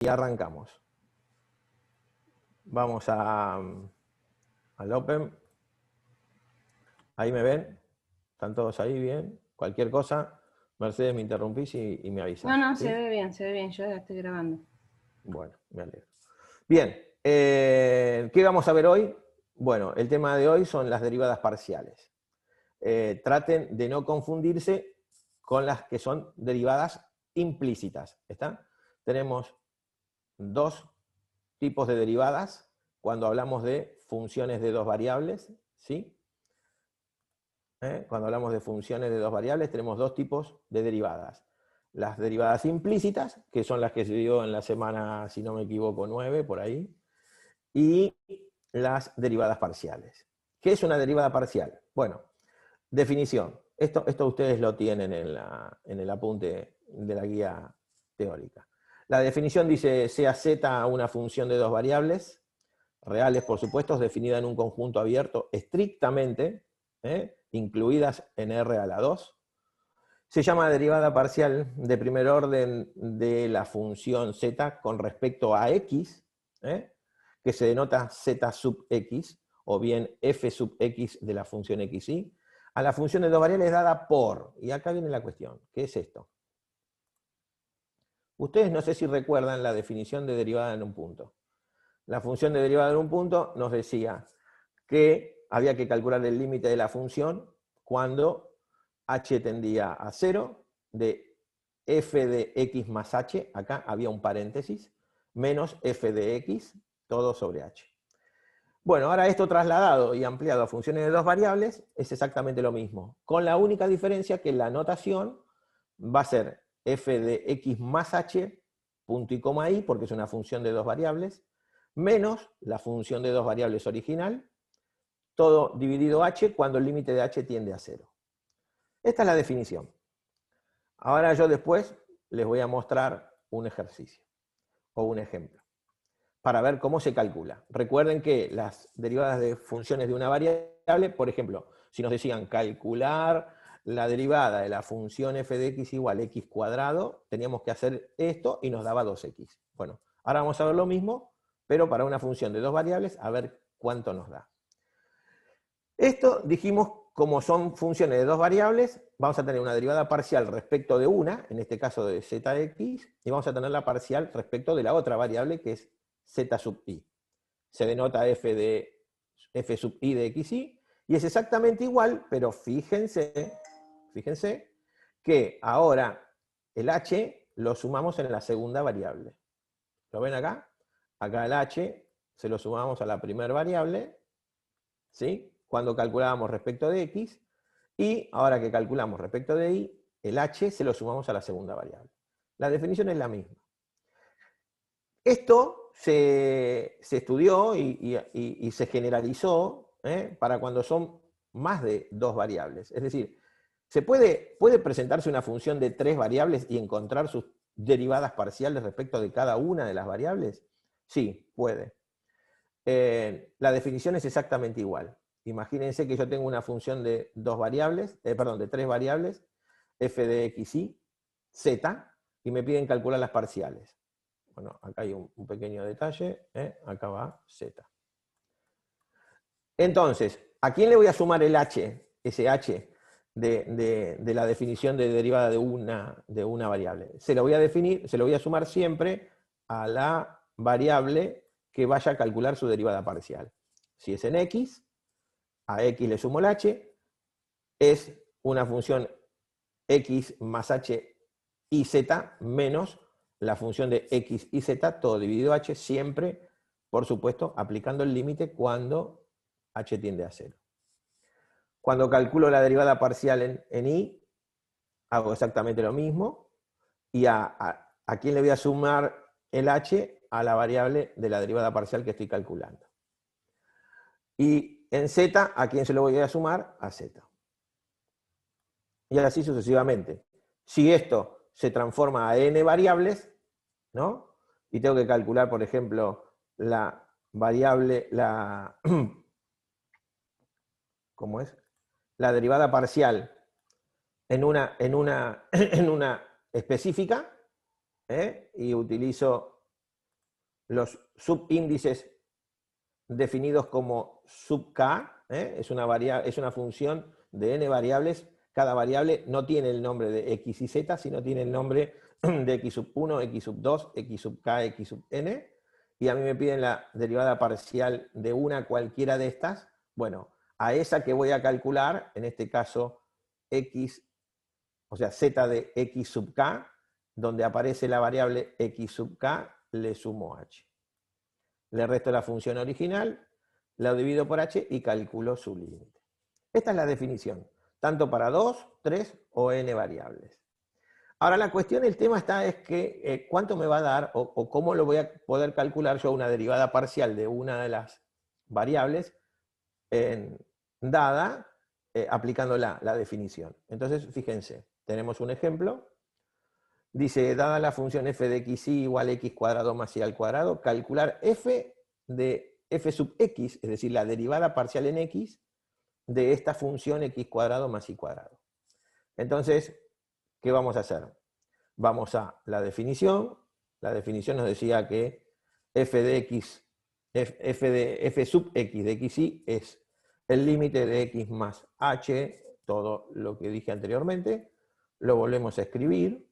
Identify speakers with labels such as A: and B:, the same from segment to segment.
A: Y arrancamos. Vamos al Open. Ahí me ven. ¿Están todos ahí bien? Cualquier cosa, Mercedes, me interrumpís y me avisas.
B: No,
A: ¿sí?
B: se ve bien, yo ya estoy grabando.
A: Bueno, me alegro. Bien, ¿qué vamos a ver hoy? Bueno, el tema de hoy son las derivadas parciales. Traten de no confundirse con las que son derivadas implícitas. ¿Está? Tenemos dos tipos de derivadas cuando hablamos de funciones de dos variables, ¿sí? Cuando hablamos de funciones de dos variables tenemos dos tipos de derivadas. Las derivadas implícitas, que son las que se dio en la semana, si no me equivoco, 9, por ahí, y las derivadas parciales. ¿Qué es una derivada parcial? Bueno, definición. Esto ustedes lo tienen en el apunte de la guía teórica. La definición dice, sea z una función de dos variables, reales por supuesto, definida en un conjunto abierto estrictamente, incluidas en R a la 2. Se llama derivada parcial de primer orden de la función z con respecto a x, que se denota z sub x, o bien f sub x de la función xy, a la función de dos variables dada por, y acá viene la cuestión, ¿qué es esto? Ustedes no sé si recuerdan la definición de derivada en un punto. La función de derivada en un punto nos decía que había que calcular el límite de la función cuando h tendía a 0, de f de x más h, acá había un paréntesis, menos f de x, todo sobre h. Bueno, ahora esto trasladado y ampliado a funciones de dos variables es exactamente lo mismo, con la única diferencia que la notación va a ser f de x más h, punto y coma i, porque es una función de dos variables, menos la función de dos variables original, todo dividido h cuando el límite de h tiende a 0. Esta es la definición. Ahora yo después les voy a mostrar un ejercicio o un ejemplo para ver cómo se calcula. Recuerden que las derivadas de funciones de una variable, por ejemplo, si nos decían calcular la derivada de la función f de x igual x cuadrado, teníamos que hacer esto y nos daba 2x. Bueno, ahora vamos a ver lo mismo, pero para una función de dos variables, a ver cuánto nos da. Esto, dijimos, como son funciones de dos variables, vamos a tener una derivada parcial respecto de una, en este caso de zx, y vamos a tener la parcial respecto de la otra variable, que es z sub i. Se denota f sub i de xy, y es exactamente igual, pero fíjense que ahora el h lo sumamos en la segunda variable. ¿Lo ven acá? Acá el h se lo sumamos a la primera variable, ¿sí? Cuando calculábamos respecto de x, y ahora que calculamos respecto de y, el h se lo sumamos a la segunda variable. La definición es la misma. Esto se estudió y se generalizó para cuando son más de dos variables. Es decir, puede presentarse una función de tres variables y encontrar sus derivadas parciales respecto de cada una de las variables? Sí, puede. La definición es exactamente igual. Imagínense que yo tengo una función de de tres variables, f de x y z, y me piden calcular las parciales. Bueno, acá hay un pequeño detalle, acá va z. Entonces, ¿a quién le voy a sumar el h, ese h de la definición de derivada de una variable? Se lo voy a sumar siempre a la variable que vaya a calcular su derivada parcial. Si es en x, a x le sumo el h, es una función x más h y z menos la función de x y z, todo dividido h, siempre, por supuesto, aplicando el límite cuando h tiende a 0. Cuando calculo la derivada parcial en y, hago exactamente lo mismo, y a quién le voy a sumar el h, a la variable de la derivada parcial que estoy calculando. Y en z, ¿a quién se lo voy a sumar? A z. Y así sucesivamente. Si esto se transforma a n variables, ¿no? Y tengo que calcular, por ejemplo, la variable, ¿cómo es? La derivada parcial en una específica, y utilizo los subíndices definidos como sub k, es una función de n variables. Cada variable no tiene el nombre de x y z, sino tiene el nombre de x sub 1, x sub 2, x sub k, x sub n, y a mí me piden la derivada parcial de una cualquiera de estas. Bueno, a esa que voy a calcular, en este caso x, o sea, z de x sub k, donde aparece la variable x sub k, le sumo h. Le resto la función original, la divido por h y calculo su límite. Esta es la definición, tanto para 2, 3 o n variables. Ahora la cuestión, el tema está es que cuánto me va a dar o cómo lo voy a poder calcular yo una derivada parcial de una de las variables dada aplicando la definición. Entonces, fíjense, tenemos un ejemplo. Dice, dada la función f de xy igual a x cuadrado más y al cuadrado, calcular f de f sub x, es decir, la derivada parcial en x, de esta función x cuadrado más y cuadrado. Entonces, ¿qué vamos a hacer? Vamos a la definición. La definición nos decía que f de x, f sub x de xy es el límite de x más h, todo lo que dije anteriormente. Lo volvemos a escribir.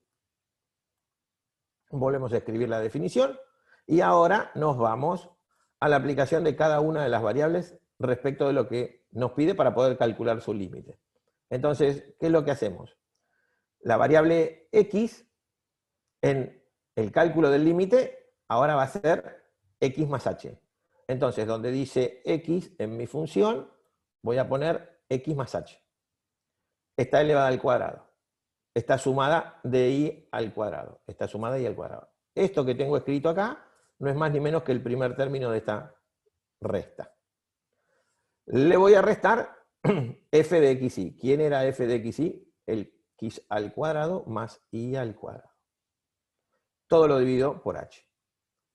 A: Volvemos a escribir la definición. Y ahora nos vamos a la aplicación de cada una de las variables respecto de lo que nos pide para poder calcular su límite. Entonces, ¿qué es lo que hacemos? La variable x, en el cálculo del límite, ahora va a ser x más h. Entonces, donde dice x en mi función, voy a poner x más h. Está elevada al cuadrado. Está sumada de i al cuadrado. Está sumada de i al cuadrado. Esto que tengo escrito acá no es más ni menos que el primer término de esta resta. Le voy a restar f de xy. ¿Quién era f de xy? El x al cuadrado más i al cuadrado. Todo lo divido por h.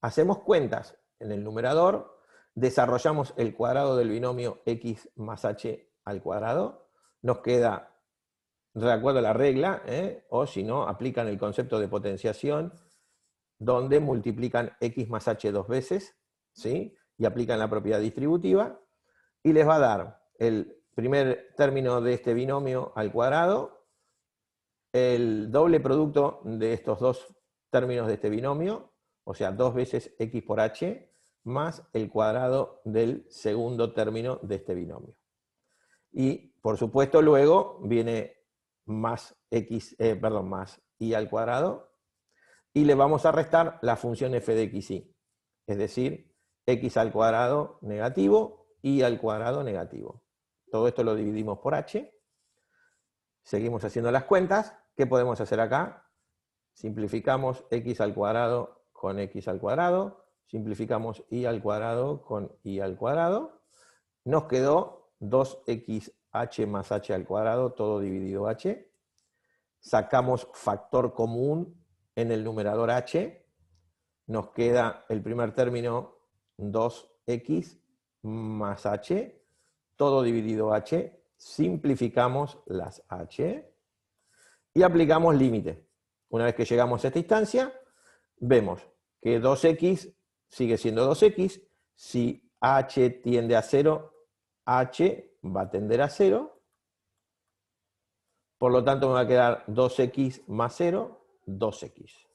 A: Hacemos cuentas en el numerador, desarrollamos el cuadrado del binomio x más h al cuadrado, nos queda, de acuerdo a la regla, o si no, aplican el concepto de potenciación, donde multiplican x más h dos veces, ¿sí? Y aplican la propiedad distributiva, y les va a dar el primer término de este binomio al cuadrado, el doble producto de estos dos términos de este binomio, o sea, 2 veces x por h, más el cuadrado del segundo término de este binomio. Y, por supuesto, luego viene más más i al cuadrado, y le vamos a restar la función f de xy, es decir, x al cuadrado negativo, i al cuadrado negativo. Todo esto lo dividimos por h, seguimos haciendo las cuentas. ¿Qué podemos hacer acá? Simplificamos x al cuadrado con x al cuadrado, simplificamos i al cuadrado con i al cuadrado, nos quedó 2xh más h al cuadrado, todo dividido h. Sacamos factor común en el numerador h. Nos queda el primer término 2x más h, todo dividido h. Simplificamos las h y aplicamos límite. Una vez que llegamos a esta instancia, vemos que 2x sigue siendo 2x. Si h tiende a 0, h va a tender a 0. Por lo tanto, me va a quedar 2x más 0, 2x.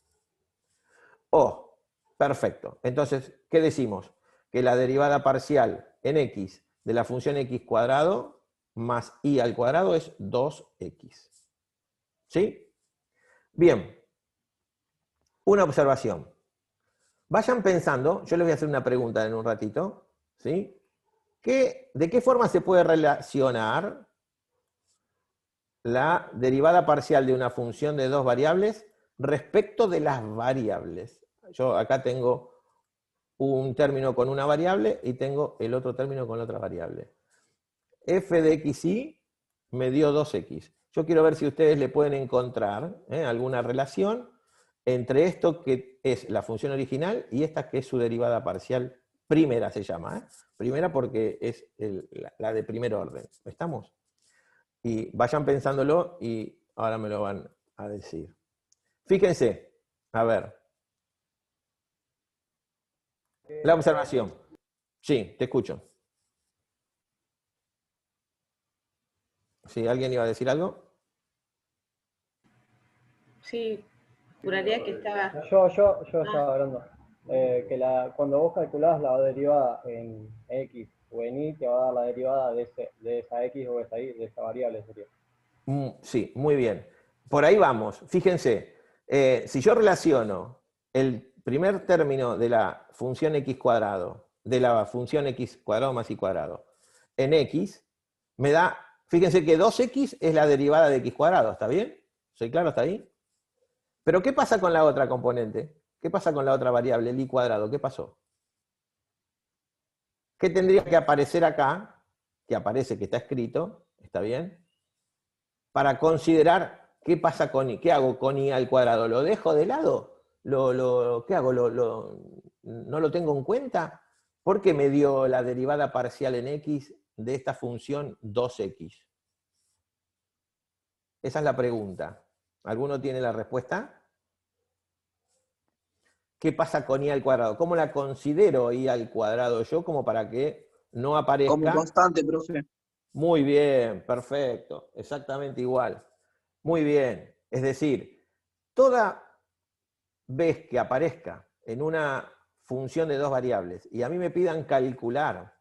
A: Perfecto. Entonces, ¿qué decimos? Que la derivada parcial en x de la función x cuadrado más i al cuadrado es 2x. ¿Sí? Bien. Una observación. Vayan pensando, yo les voy a hacer una pregunta en un ratito, ¿sí? ¿De qué forma se puede relacionar la derivada parcial de una función de dos variables respecto de las variables? Yo acá tengo un término con una variable y tengo el otro término con otra variable. F de xy me dio 2x. Yo quiero ver si ustedes le pueden encontrar alguna relación entre esto que es la función original y esta que es su derivada parcial primera, se llama. Primera porque es la de primer orden. ¿Estamos? Y vayan pensándolo y ahora me lo van a decir. Fíjense, a ver. La observación. Sí, te escucho. ¿Sí, alguien iba a decir algo?
B: Sí, juraría que estaba.
C: Yo
B: Ah,
C: estaba hablando. Cuando vos calculás la derivada en X o en Y, te va a dar la derivada de esa X o esa Y, de esa variable sería.
A: Sí, muy bien. Por ahí vamos. Fíjense, si yo relaciono el primer término de la función x cuadrado, de la función x cuadrado más y cuadrado, en x, me da, fíjense que 2x es la derivada de x cuadrado, ¿está bien? ¿Soy claro hasta ahí? Pero ¿qué pasa con la otra componente? ¿Qué pasa con la otra variable, el y cuadrado? ¿Qué pasó? ¿Qué tendría que aparecer acá? Que aparece, que está escrito, ¿está bien? Para considerar qué pasa con y, qué hago con y al cuadrado. ¿Lo dejo de lado? ¿Qué hago? ¿No lo tengo en cuenta? ¿Por qué me dio la derivada parcial en x de esta función 2x? Esa es la pregunta. ¿Alguno tiene la respuesta? ¿Qué pasa con y al cuadrado? ¿Cómo la considero y al cuadrado yo como para que no
D: Como
A: aparezca?
D: constante, profe.
A: Muy bien, perfecto, exactamente igual. Muy bien. Es decir, toda vez que aparezca en una función de dos variables y a mí me pidan calcular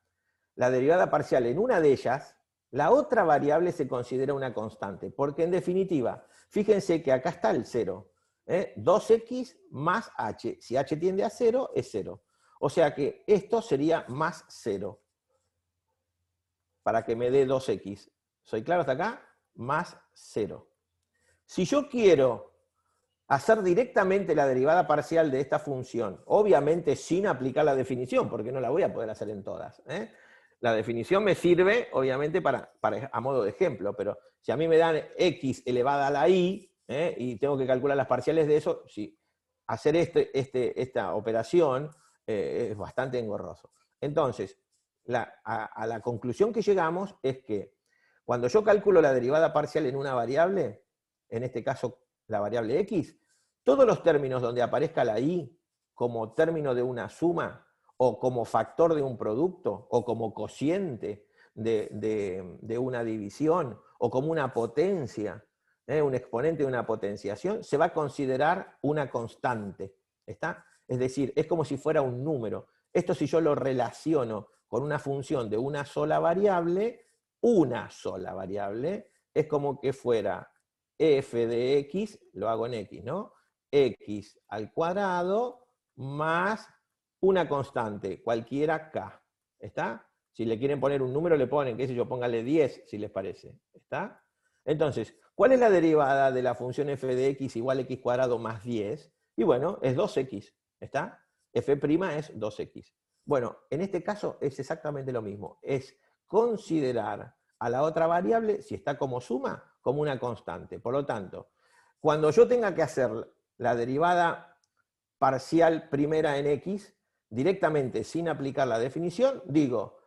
A: la derivada parcial en una de ellas, la otra variable se considera una constante, porque en definitiva, fíjense que acá está el 0, 2x más h, si h tiende a 0, es 0. O sea que esto sería más 0, para que me dé 2x. ¿Soy claro hasta acá? Más 0. Si yo quiero hacer directamente la derivada parcial de esta función, obviamente sin aplicar la definición, porque no la voy a poder hacer en todas. La definición me sirve, obviamente, a modo de ejemplo, pero si a mí me dan x elevada a la y, y tengo que calcular las parciales de eso, sí, hacer esta operación es bastante engorroso. Entonces, a la conclusión que llegamos es que cuando yo calculo la derivada parcial en una variable, en este caso la variable x, todos los términos donde aparezca la y como término de una suma, o como factor de un producto, o como cociente de una división, o como una potencia, un exponente de una potenciación, se va a considerar una constante. ¿Está? Es decir, es como si fuera un número. Esto si yo lo relaciono con una función de una sola variable, es como que fuera f de x, lo hago en x, ¿no? X al cuadrado más una constante, cualquiera k. ¿Está? Si le quieren poner un número, le ponen, qué sé yo, póngale 10 si les parece. ¿Está? Entonces, ¿cuál es la derivada de la función f de x igual a x cuadrado más 10? Y bueno, es 2x. ¿Está? F' es 2x. Bueno, en este caso es exactamente lo mismo. Es considerar a la otra variable, si está como suma, como una constante. Por lo tanto, cuando yo tenga que hacer la derivada parcial primera en x, directamente sin aplicar la definición, digo,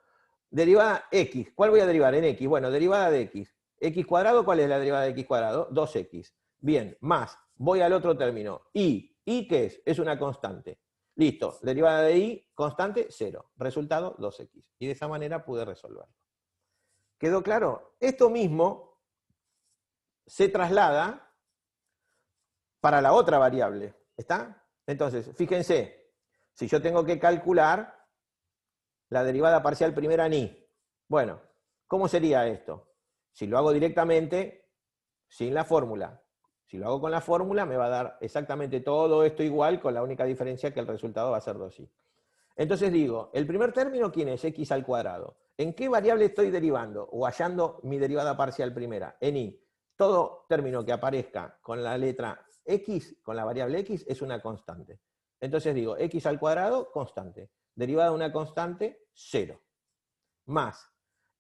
A: derivada x, ¿cuál voy a derivar en x? Bueno, derivada de x. X cuadrado, ¿cuál es la derivada de x cuadrado? 2x. Bien, más, voy al otro término, y. ¿Y qué es? Es una constante. Listo, derivada de y, constante, 0. Resultado, 2x. Y de esa manera pude resolverlo. ¿Quedó claro? Esto mismo se traslada para la otra variable. ¿Está? Entonces, fíjense, si yo tengo que calcular la derivada parcial primera en y, bueno, ¿cómo sería esto? Si lo hago directamente, sin la fórmula. Si lo hago con la fórmula, me va a dar exactamente todo esto igual, con la única diferencia que el resultado va a ser 2y. Entonces digo, el primer término, ¿quién es? X al cuadrado. ¿En qué variable estoy derivando o hallando mi derivada parcial primera? En y. Todo término que aparezca con la letra x, con la variable x, es una constante. Entonces digo, x al cuadrado, constante. Derivada de una constante, 0. Más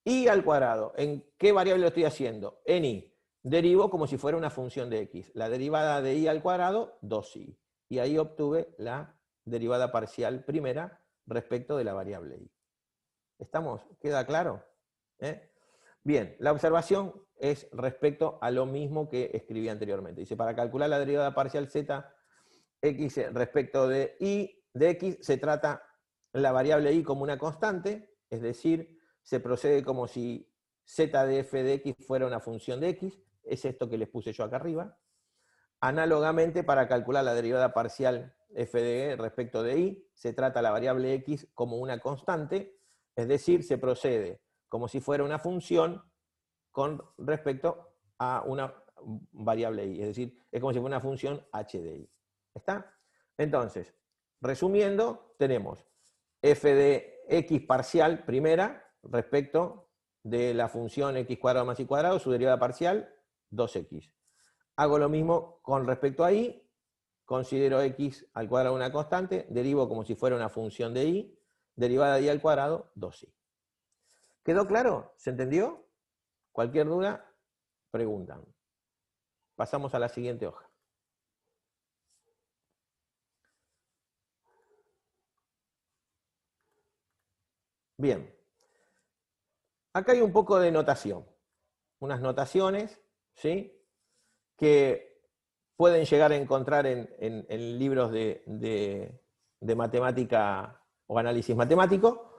A: y al cuadrado. ¿En qué variable lo estoy haciendo? En y. Derivo como si fuera una función de x. La derivada de y al cuadrado, 2y. Y ahí obtuve la derivada parcial primera respecto de la variable y. ¿Estamos? ¿Queda claro? Bien, la observación es respecto a lo mismo que escribí anteriormente. Dice, para calcular la derivada parcial z, x respecto de y de x, se trata la variable y como una constante, es decir, se procede como si z de f de x fuera una función de x, es esto que les puse yo acá arriba. Análogamente, para calcular la derivada parcial f de respecto de y, se trata la variable x como una constante, es decir, se procede como si fuera una función con respecto a una variable y, es decir, es como si fuera una función h de y. ¿Está? Entonces, resumiendo, tenemos f de x parcial primera respecto de la función x cuadrado más y cuadrado, su derivada parcial, 2x. Hago lo mismo con respecto a y, considero x al cuadrado una constante, derivo como si fuera una función de y, derivada de y al cuadrado, 2y. ¿Quedó claro? ¿Se entendió? Cualquier duda, preguntan. Pasamos a la siguiente hoja. Bien. Acá hay un poco de notación. Unas notaciones, ¿sí?, que pueden llegar a encontrar en libros de matemática o análisis matemático.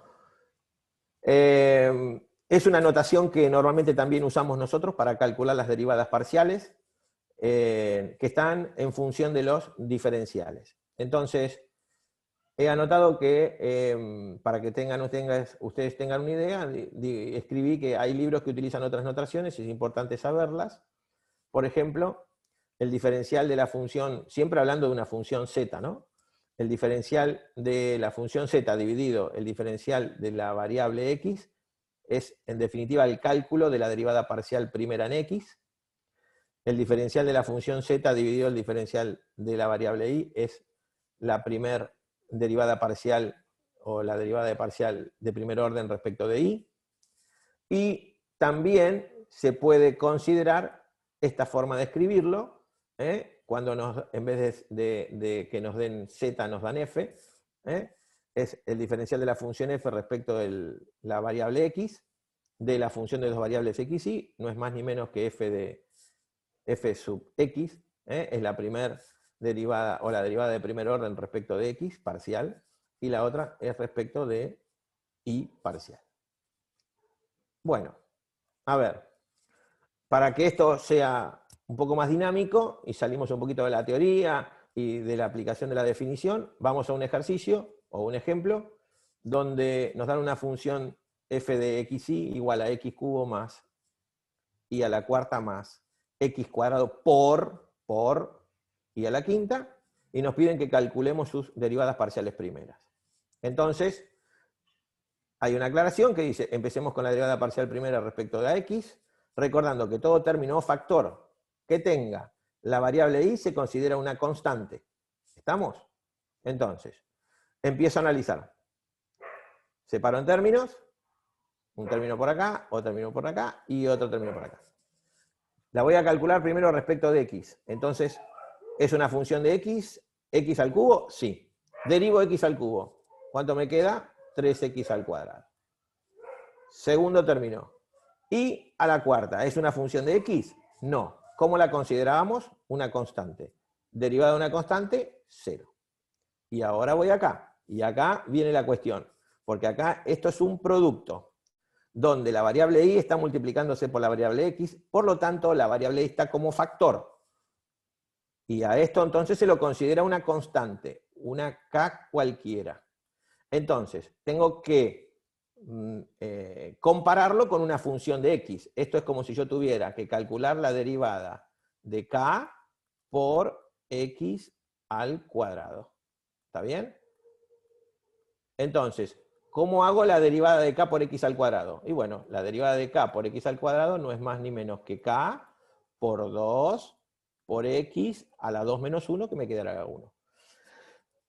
A: Es una notación que normalmente también usamos nosotros para calcular las derivadas parciales, que están en función de los diferenciales. Entonces, he anotado que, para que ustedes tengan una idea, escribí que hay libros que utilizan otras notaciones y es importante saberlas. Por ejemplo, el diferencial de la función, siempre hablando de una función z, ¿no? El diferencial de la función z dividido el diferencial de la variable x es, en definitiva, el cálculo de la derivada parcial primera en x. El diferencial de la función z dividido el diferencial de la variable y es la primer derivada parcial o la derivada de parcial de primer orden respecto de y. Y también se puede considerar esta forma de escribirlo, cuando en vez de que nos den z nos dan f, es el diferencial de la función f respecto de la variable x, de la función de dos variables x y, no es más ni menos que f sub x, es la primera derivada, o la derivada de primer orden respecto de x, parcial, y la otra es respecto de y parcial. Bueno, a ver, para que esto sea un poco más dinámico, y salimos un poquito de la teoría y de la aplicación de la definición, vamos a un ejercicio, o un ejemplo, donde nos dan una función f de xy igual a x cubo más y a la cuarta más x cuadrado por y a la quinta, y nos piden que calculemos sus derivadas parciales primeras. Entonces, hay una aclaración que dice, empecemos con la derivada parcial primera respecto de a x, recordando que todo término o factor que tenga la variable y se considera una constante. ¿Estamos? Entonces, empiezo a analizar. Separo en términos, un término por acá, otro término por acá y otro término por acá. La voy a calcular primero respecto de x. Entonces, ¿es una función de x? ¿X al cubo? Sí. Derivo x al cubo. ¿Cuánto me queda? 3x al cuadrado. Segundo término. Y a la cuarta, ¿es una función de x? No. ¿Cómo la considerábamos? Una constante. Derivada de una constante, 0. Y ahora voy acá. Y acá viene la cuestión. Porque acá esto es un producto, donde la variable y está multiplicándose por la variable x, por lo tanto la variable y está como factor. Y a esto entonces se lo considera una constante, una k cualquiera. Entonces, tengo que compararlo con una función de x. Esto es como si yo tuviera que calcular la derivada de k por x al cuadrado. ¿Está bien? Entonces, ¿cómo hago la derivada de k por x al cuadrado? Y bueno, la derivada de k por x al cuadrado no es más ni menos que k por 2 por x a la 2 menos 1, que me quedará 1.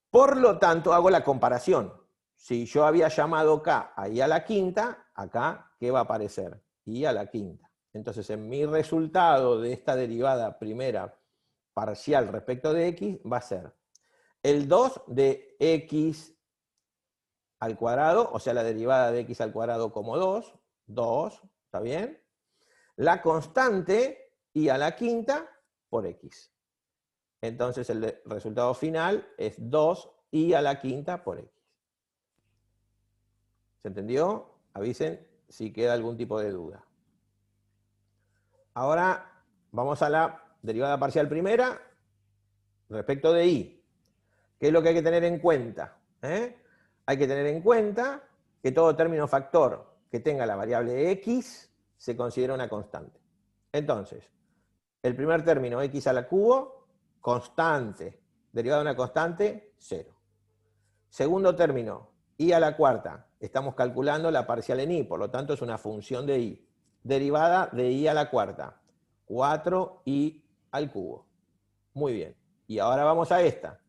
A: Por lo tanto, hago la comparación. Si yo había llamado k a y a la quinta, acá, ¿qué va a aparecer? Y a la quinta. Entonces, en mi resultado de esta derivada primera parcial respecto de x, va a ser el 2 de x al cuadrado, o sea, la derivada de x al cuadrado como 2, ¿está bien? La constante y a la quinta por x. Entonces el resultado final es 2 y a la quinta por x. ¿Se entendió? Avisen si queda algún tipo de duda. Ahora vamos a la derivada parcial primera respecto de y. ¿Qué es lo que hay que tener en cuenta? Hay que tener en cuenta que todo término factor que tenga la variable x se considera una constante. Entonces, el primer término x a la cubo, constante. Derivada de una constante, 0. Segundo término, y a la cuarta. Estamos calculando la parcial en y, por lo tanto es una función de y. Derivada de y a la cuarta, 4y al cubo. Muy bien. Y ahora vamos a esta.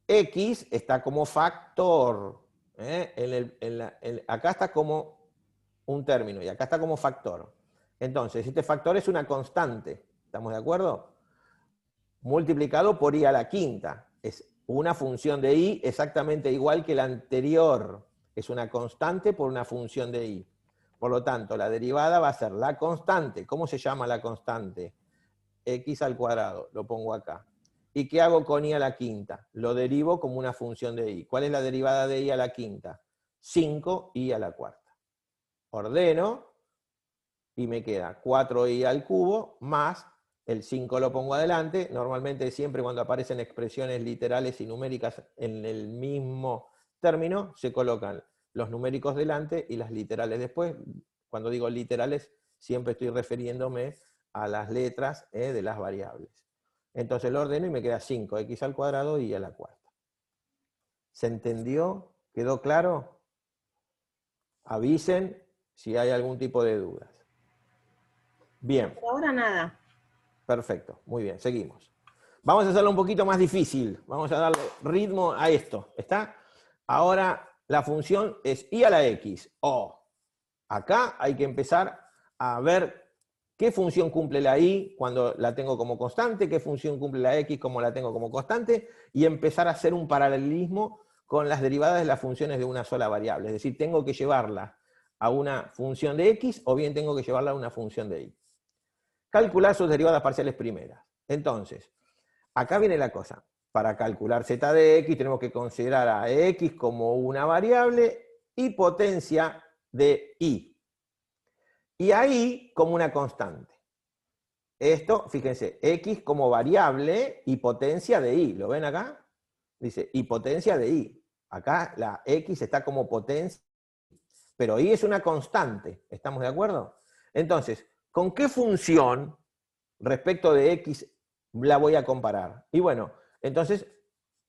A: X está como factor. Acá está como un término y acá está como factor. Entonces, este factor es una constante. ¿Estamos de acuerdo? Multiplicado por y a la quinta. Es una función de y exactamente igual que la anterior. Es una constante por una función de y. Por lo tanto, la derivada va a ser la constante. ¿Cómo se llama la constante? X al cuadrado. Lo pongo acá. ¿Y qué hago con y a la quinta? Lo derivo como una función de y. ¿Cuál es la derivada de y a la quinta? 5y a la cuarta. Ordeno y me queda 4y al cubo más el 5 lo pongo adelante. Normalmente siempre cuando aparecen expresiones literales y numéricas en el mismo término, se colocan los numéricos delante y las literales después. Cuando digo literales, siempre estoy refiriéndome a las letras de las variables. Entonces lo ordeno y me queda 5x al cuadrado y a la cuarta. ¿Se entendió? ¿Quedó claro? Avisen si hay algún tipo de dudas. Bien.
B: Por ahora nada.
A: Perfecto, muy bien, seguimos. Vamos a hacerlo un poquito más difícil. Vamos a darle ritmo a esto. ¿Está? Ahora la función es y a la x. Acá hay que empezar a ver qué función cumple la y cuando la tengo como constante, qué función cumple la x como la tengo como constante, y empezar a hacer un paralelismo con las derivadas de las funciones de una sola variable. Es decir, tengo que llevarla a una función de x o bien tengo que llevarla a una función de y. Calcular sus derivadas parciales primeras. Entonces, acá viene la cosa. Para calcular z de x tenemos que considerar a x como una variable y potencia de y. Y a y como una constante. Esto, fíjense, x como variable y potencia de y. ¿Lo ven acá? Dice, y potencia de y. Acá la x está como potencia, pero y es una constante. ¿Estamos de acuerdo? Entonces, ¿con qué función respecto de x la voy a comparar? Y bueno, entonces,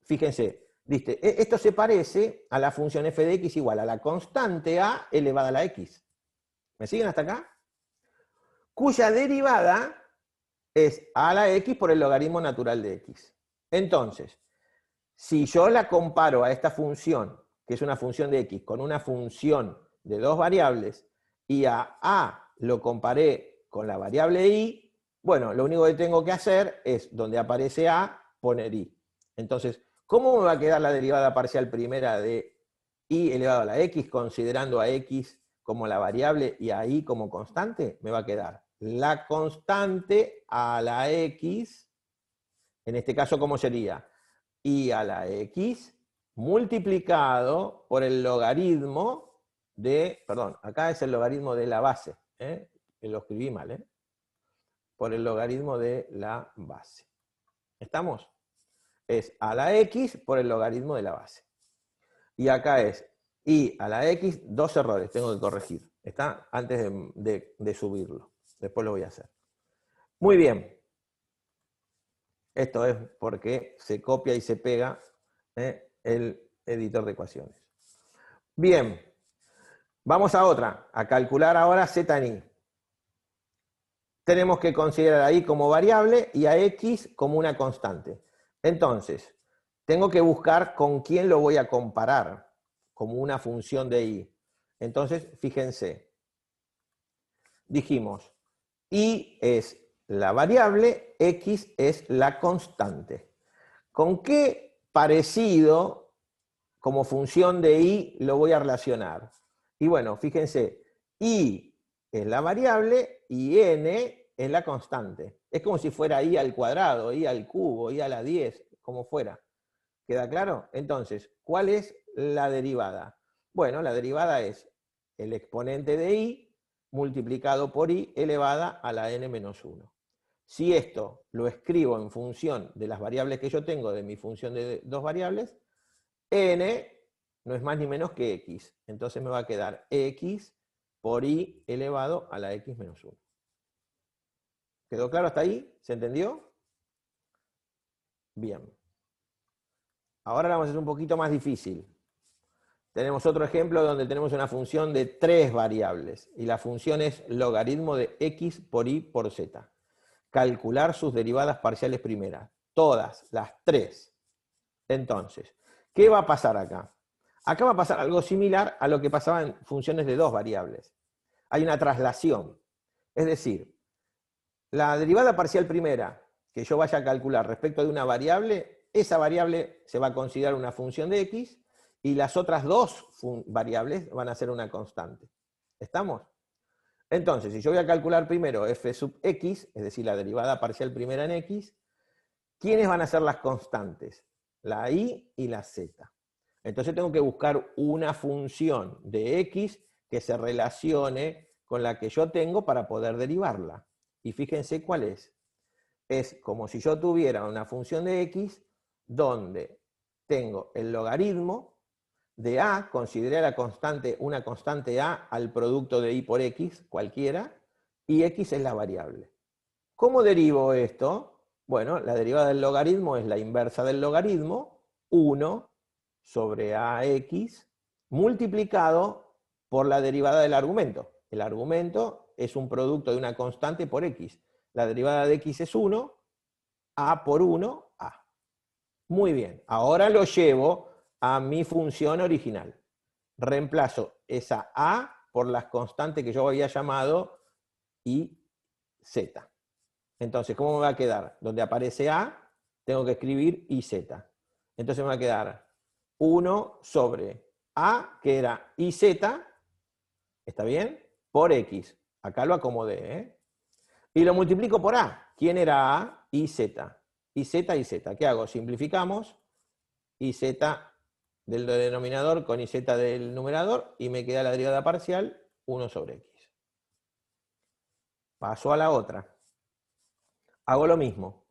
A: fíjense, ¿viste? Esto se parece a la función f de x igual a la constante a elevada a la x. ¿Me siguen hasta acá? Cuya derivada es a la x por el logaritmo natural de x. Entonces, si yo la comparo a esta función, que es una función de x, con una función de dos variables, y a lo comparé con la variable y, bueno, lo único que tengo que hacer es, donde aparece a, poner y. Entonces, ¿cómo me va a quedar la derivada parcial primera de y elevado a la x, considerando a x como la variable y a y como constante? Me va a quedar la constante a la x, en este caso, ¿cómo sería? Y a la x multiplicado por el logaritmo de, perdón, acá es el logaritmo de la base, que lo escribí mal, por el logaritmo de la base. ¿Estamos? Es a la x por el logaritmo de la base. Y acá es y a la x, dos errores, tengo que corregir. Está antes de subirlo. Después lo voy a hacer. Muy bien. Esto es porque se copia y se pega el editor de ecuaciones. Bien. Vamos a otra. A calcular ahora z en y. Tenemos que considerar a y como variable y a x como una constante. Entonces, tengo que buscar con quién lo voy a comparar como una función de y. Entonces, fíjense. Dijimos, y es la variable, x es la constante. ¿Con qué parecido como función de y lo voy a relacionar? Y bueno, fíjense, y es la variable y n es la constante. Es como si fuera y al cuadrado, y al cubo, y a la 10, como fuera. ¿Queda claro? Entonces, ¿cuál es la derivada? Bueno, la derivada es el exponente de i multiplicado por i elevada a la n-1. Si esto lo escribo en función de las variables que yo tengo, de mi función de dos variables, n no es más ni menos que x. Entonces me va a quedar x por i elevado a la x-1. ¿Quedó claro hasta ahí? ¿Se entendió? Bien. Ahora la vamos a hacer un poquito más difícil. Tenemos otro ejemplo donde tenemos una función de 3 variables, y la función es logaritmo de x por y por z. Calcular sus derivadas parciales primeras, todas, las 3. Entonces, ¿qué va a pasar acá? Acá va a pasar algo similar a lo que pasaba en funciones de 2 variables. Hay una traslación. Es decir, la derivada parcial primera que yo vaya a calcular respecto de una variable, esa variable se va a considerar una función de x, y las otras 2 variables van a ser una constante. ¿Estamos? Entonces, si yo voy a calcular primero f sub x, es decir, la derivada parcial primera en x, ¿quiénes van a ser las constantes? La y la z. Entonces tengo que buscar una función de x que se relacione con la que yo tengo para poder derivarla. Y fíjense cuál es. Es como si yo tuviera una función de x donde tengo el logaritmo de a, consideré la constante, una constante a al producto de y por x, cualquiera, y x es la variable. ¿Cómo derivo esto? Bueno, la derivada del logaritmo es la inversa del logaritmo, 1 sobre ax, multiplicado por la derivada del argumento. El argumento es un producto de una constante por x. La derivada de x es 1, a por 1, a. Muy bien, ahora lo llevo a mi función original. Reemplazo esa a por las constantes que yo había llamado y z. Entonces, ¿cómo me va a quedar? Donde aparece a, tengo que escribir y z. Entonces me va a quedar 1 sobre a, que era iz, ¿está bien? Por x. Acá lo acomodé, ¿eh? Y lo multiplico por a. ¿Quién era a? Y z. Y z y z. ¿Qué hago? Simplificamos. Y z del denominador con y z del numerador, y me queda la derivada parcial 1 sobre x. Paso a la otra. Hago lo mismo.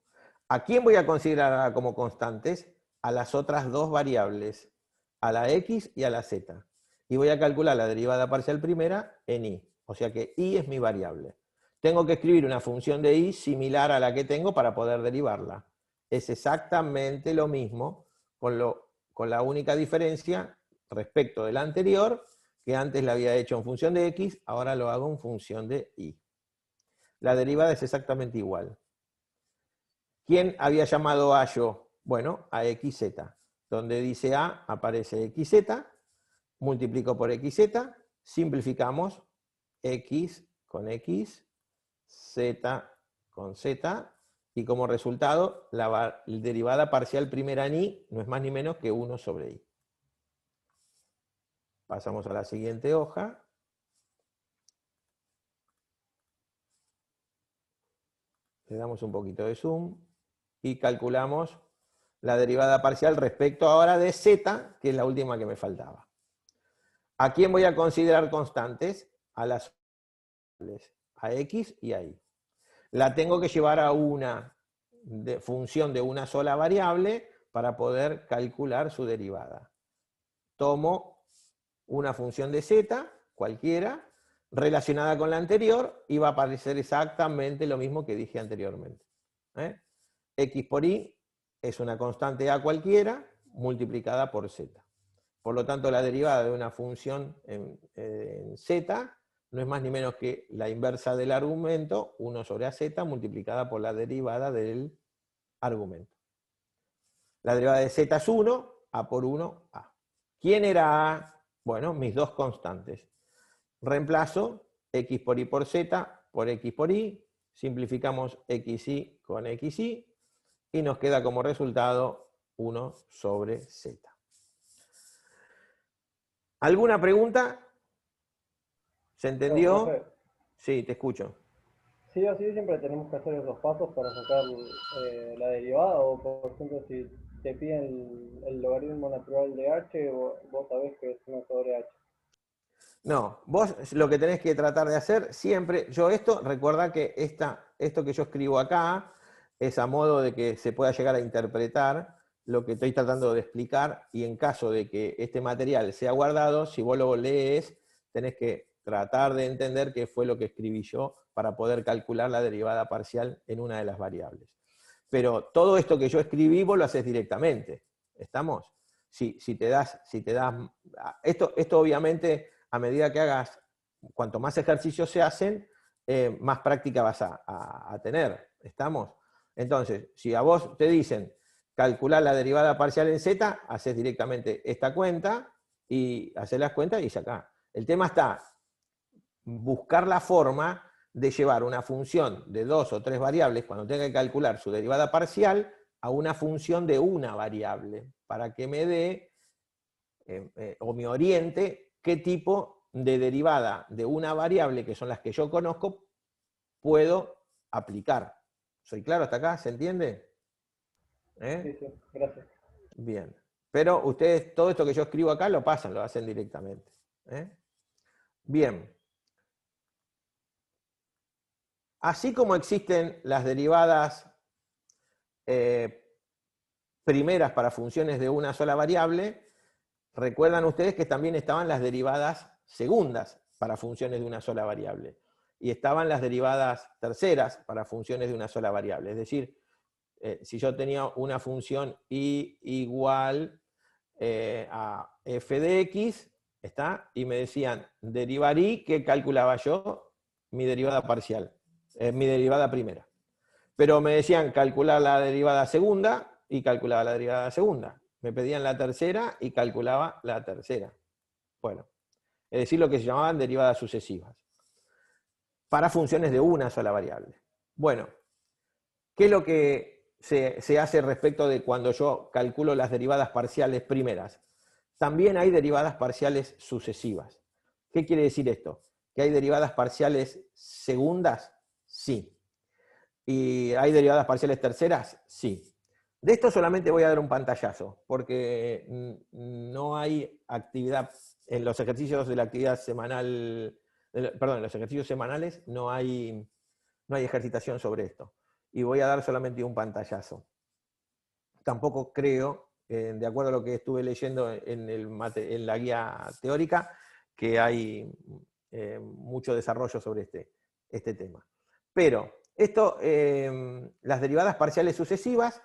A: ¿A quién voy a considerar como constantes? A las otras 2 variables, a la x y a la z. Y voy a calcular la derivada parcial primera en y. O sea que y es mi variable. Tengo que escribir una función de y similar a la que tengo para poder derivarla. Es exactamente lo mismo, con la única diferencia respecto de la anterior, que antes la había hecho en función de x, ahora lo hago en función de y. La derivada es exactamente igual. ¿Quién había llamado a yo? Bueno, a xz. Donde dice a, aparece xz, multiplico por xz, simplificamos x con x, z con z, y como resultado, la derivada parcial primera en y no es más ni menos que 1 sobre y. Pasamos a la siguiente hoja. Le damos un poquito de zoom y calculamos la derivada parcial respecto ahora de z, que es la última que me faltaba. ¿A quién voy a considerar constantes? A las a x y a y. La tengo que llevar a una función de una sola variable para poder calcular su derivada. Tomo una función de z, cualquiera, relacionada con la anterior, y va a aparecer exactamente lo mismo que dije anteriormente. X por y es una constante a cualquiera multiplicada por z. Por lo tanto, la derivada de una función en z no es más ni menos que la inversa del argumento, 1 sobre az, multiplicada por la derivada del argumento. La derivada de z es 1, a por 1, a. ¿Quién era a? Bueno, mis dos constantes. Reemplazo x por y por z por x por y, simplificamos xy con xy, y nos queda como resultado 1 sobre z. ¿Alguna pregunta? ¿Se entendió?
C: Profe,
A: Sí, te escucho.
C: sí o sí siempre tenemos que hacer esos pasos para sacar la derivada, o por ejemplo si te piden el logaritmo natural de h, vos sabés que es 1 sobre h.
A: No, vos lo que tenés que tratar de hacer siempre, recuerda que esto que yo escribo acá es a modo de que se pueda llegar a interpretar lo que estoy tratando de explicar, y en caso de que este material sea guardado, si vos lo lees, tenés que tratar de entender qué fue lo que escribí yo para poder calcular la derivada parcial en una de las variables. Pero todo esto que yo escribí, vos lo haces directamente. ¿Estamos? Si te das. Esto obviamente, a medida que hagas, cuanto más ejercicios se hacen, más práctica vas a tener. ¿Estamos? Entonces, si a vos te dicen calcular la derivada parcial en z, haces directamente esta cuenta, y haces las cuentas y sacás. El tema está buscar la forma de llevar una función de 2 o 3 variables, cuando tenga que calcular su derivada parcial, a una función de una variable, para que me dé o me oriente qué tipo de derivada de una variable, que son las que yo conozco, puedo aplicar. ¿Soy claro hasta acá? ¿Se entiende?
C: Sí, sí, gracias.
A: Bien. Pero ustedes, todo esto que yo escribo acá, lo pasan, lo hacen directamente. Bien. Así como existen las derivadas primeras para funciones de una sola variable, recuerdan ustedes que también estaban las derivadas segundas para funciones de una sola variable. Y estaban las derivadas terceras para funciones de una sola variable. Es decir, si yo tenía una función y igual a f de x, ¿está? Y me decían derivar y, ¿qué calculaba yo? Mi derivada parcial, mi derivada primera. Pero me decían calcular la derivada segunda, y calculaba la derivada segunda. Me pedían la tercera y calculaba la tercera. Bueno, es decir, lo que se llamaban derivadas sucesivas, para funciones de una sola variable. Bueno, ¿qué es lo que se hace respecto de cuando yo calculo las derivadas parciales primeras? También hay derivadas parciales sucesivas. ¿Qué quiere decir esto? ¿Que hay derivadas parciales segundas? Sí. ¿Y hay derivadas parciales terceras? Sí. De esto solamente voy a dar un pantallazo, porque no hay actividad, en los ejercicios de la actividad semanal, perdón, en los ejercicios semanales no hay ejercitación sobre esto. Y voy a dar solamente un pantallazo. Tampoco creo, de acuerdo a lo que estuve leyendo en la guía teórica, que hay mucho desarrollo sobre este tema. Pero las derivadas parciales sucesivas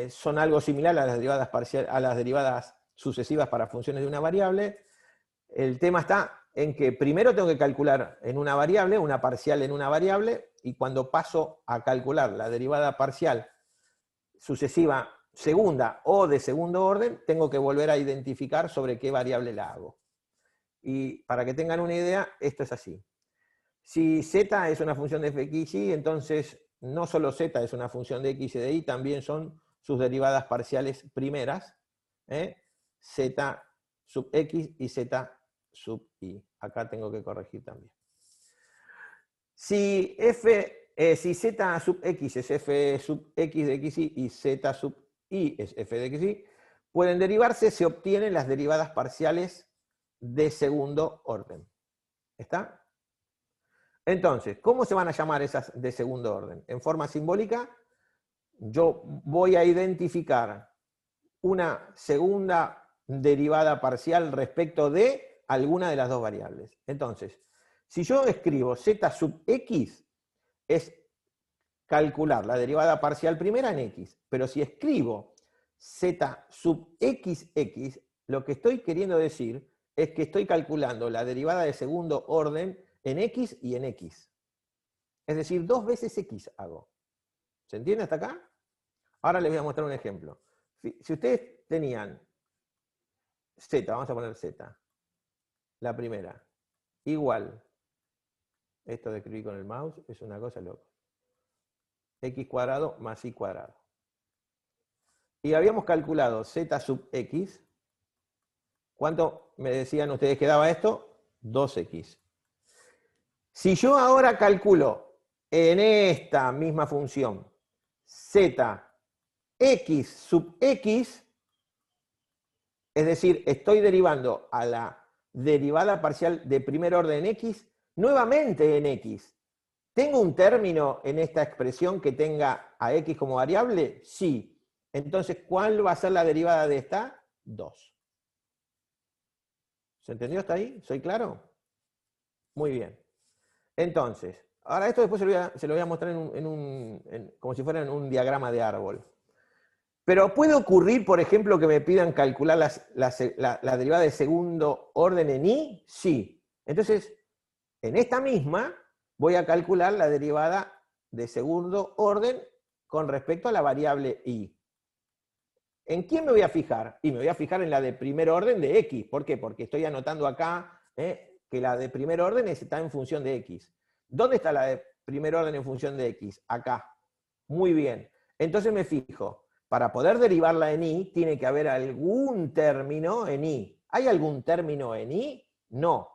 A: son algo similar a las derivadas sucesivas para funciones de una variable. El tema está en que primero tengo que calcular en una variable, una parcial en una variable, y cuando paso a calcular la derivada parcial sucesiva segunda o de segundo orden, tengo que volver a identificar sobre qué variable la hago. Y para que tengan una idea, esto es así. Si z es una función de fx y, entonces no solo z es una función de x y de y, también son sus derivadas parciales primeras, z sub x y z sub i. Acá tengo que corregir también. Si z sub x es f sub x de xy y z sub i es f de xy, pueden derivarse, se obtienen las derivadas parciales de segundo orden. ¿Está? Entonces, ¿cómo se van a llamar esas de segundo orden? En forma simbólica, yo voy a identificar una segunda derivada parcial respecto de alguna de las dos variables. Entonces, si yo escribo z sub x, es calcular la derivada parcial primera en x. Pero si escribo z sub xx, lo que estoy queriendo decir es que estoy calculando la derivada de segundo orden en x y en x. Es decir, 2 veces x hago. ¿Se entiende hasta acá? Ahora les voy a mostrar un ejemplo. Si ustedes tenían z, vamos a poner z, la primera, igual, esto de escribir con el mouse es una cosa loca, x cuadrado más y cuadrado. Y habíamos calculado z sub x. ¿Cuánto me decían ustedes que daba esto? 2x. Si yo ahora calculo en esta misma función z x sub x, es decir, estoy derivando a la derivada parcial de primer orden en x, nuevamente en x. ¿Tengo un término en esta expresión que tenga a x como variable? Sí. Entonces, ¿cuál va a ser la derivada de esta? 2. ¿Se entendió hasta ahí? ¿Soy claro? Muy bien. Entonces, ahora esto después se lo voy a mostrar como si fuera en un diagrama de árbol. Pero puede ocurrir, por ejemplo, que me pidan calcular la derivada de segundo orden en y. Sí. Entonces, en esta misma voy a calcular la derivada de segundo orden con respecto a la variable y. ¿En quién me voy a fijar? Y me voy a fijar en la de primer orden de x. ¿Por qué? Porque estoy anotando acá que la de primer orden está en función de x. ¿Dónde está la de primer orden en función de x? Acá. Muy bien. Entonces me fijo, para poder derivarla en y, tiene que haber algún término en y. ¿Hay algún término en y? No.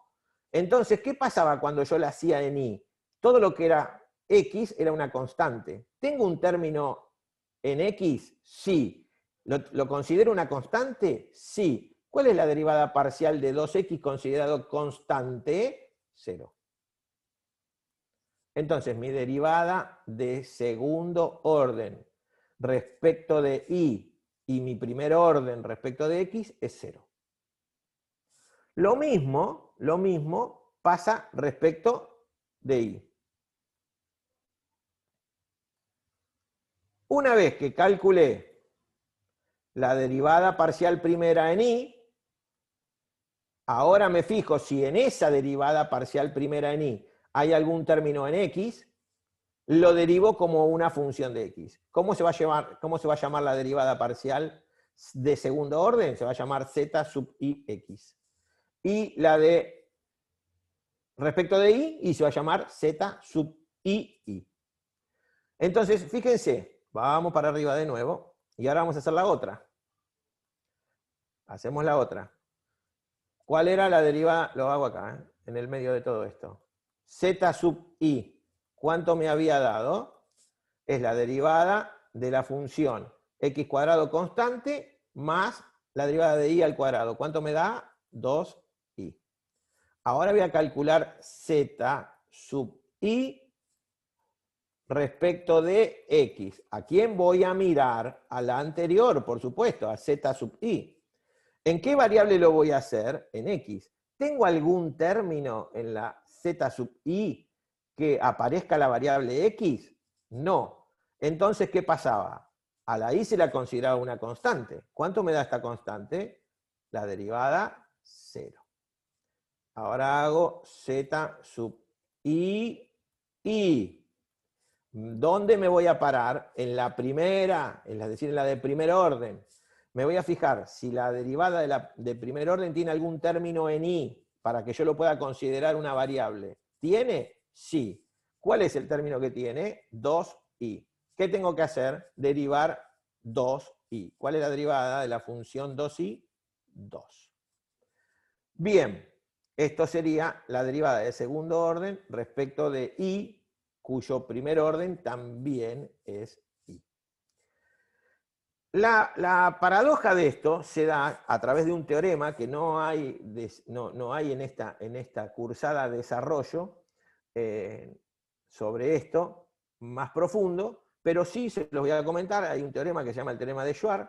A: Entonces, ¿qué pasaba cuando yo la hacía en y? Todo lo que era x era una constante. ¿Tengo un término en x? Sí. ¿Lo considero una constante? Sí. ¿Cuál es la derivada parcial de 2x considerado constante? 0. Entonces, mi derivada de segundo orden respecto de y mi primer orden respecto de x es 0. Lo mismo pasa respecto de y. Una vez que calculé la derivada parcial primera en y, ahora me fijo si en esa derivada parcial primera en y hay algún término en x, lo derivo como una función de x. ¿Cómo se va a llamar la derivada parcial de segundo orden? Se va a llamar z sub ix. Y la de respecto de y se va a llamar z sub i. Entonces, fíjense, vamos para arriba de nuevo, y ahora vamos a hacer la otra. Hacemos la otra. ¿Cuál era la derivada? Lo hago acá, en el medio de todo esto. Z sub i. ¿Cuánto me había dado? Es la derivada de la función x cuadrado constante más la derivada de y al cuadrado. ¿Cuánto me da? 2i. Ahora voy a calcular z sub i respecto de x. ¿A quién voy a mirar? A la anterior, por supuesto, a z sub i. ¿En qué variable lo voy a hacer? En x. ¿Tengo algún término en la z sub i que aparezca la variable x? No. Entonces, ¿qué pasaba? A la i se la consideraba una constante. ¿Cuánto me da esta constante? La derivada 0. Ahora hago z sub i. ¿Dónde me voy a parar? En la primera, es decir, en la de primer orden. Me voy a fijar si la derivada de primer orden tiene algún término en y para que yo lo pueda considerar una variable. ¿Tiene? Sí. ¿Cuál es el término que tiene? 2i. ¿Qué tengo que hacer? Derivar 2i. ¿Cuál es la derivada de la función 2i? 2. Bien, esto sería la derivada de segundo orden respecto de i, cuyo primer orden también es i. La paradoja de esto se da a través de un teorema que no hay en esta cursada de desarrollo sobre esto más profundo, pero sí se los voy a comentar. Hay un teorema que se llama el teorema de Schwarz,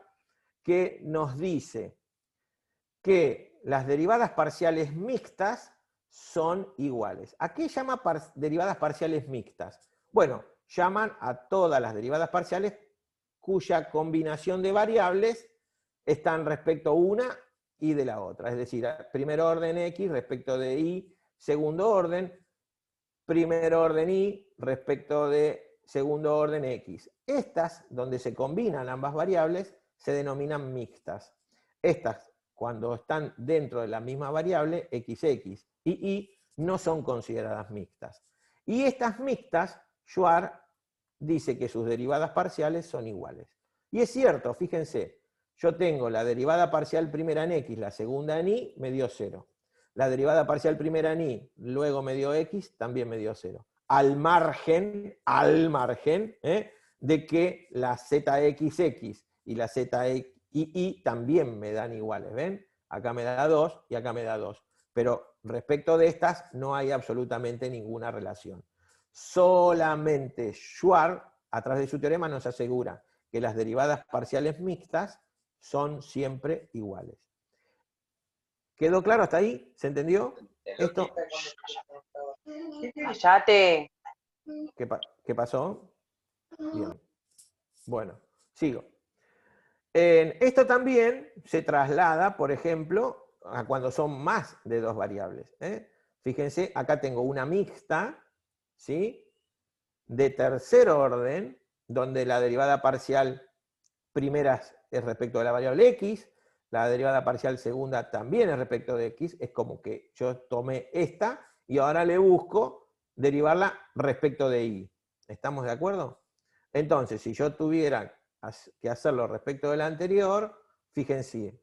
A: que nos dice que las derivadas parciales mixtas son iguales. ¿A qué llama derivadas parciales mixtas? Bueno, llaman a todas las derivadas parciales cuya combinación de variables están respecto una y de la otra. Es decir, primer orden x respecto de y, segundo orden, primer orden y respecto de segundo orden x. Estas, donde se combinan ambas variables, se denominan mixtas. Estas, cuando están dentro de la misma variable, xx y y, no son consideradas mixtas. Y estas mixtas, Schwarz dice que sus derivadas parciales son iguales. Y es cierto, fíjense, yo tengo la derivada parcial primera en x, la segunda en y, me dio 0. La derivada parcial primera en y, luego me dio x, también me dio 0. Al margen de que la zxx y la z y y también me dan iguales, ¿ven? Acá me da 2 y acá me da 2. Pero respecto de estas no hay absolutamente ninguna relación. Solamente Schwarz, a través de su teorema, nos asegura que las derivadas parciales mixtas son siempre iguales. ¿Quedó claro hasta ahí? ¿Se entendió? Esto.
D: Cállate.
A: ¿Qué pasó? Bien. Bueno, sigo. Esto también se traslada, por ejemplo, a cuando son más de dos variables. Fíjense, acá tengo una mixta, ¿sí? De tercer orden, donde la derivada parcial primera es respecto de la variable x, la derivada parcial segunda también es respecto de x, es como que yo tomé esta y ahora le busco derivarla respecto de y. ¿Estamos de acuerdo? Entonces, si yo tuviera que hacerlo respecto de la anterior, fíjense.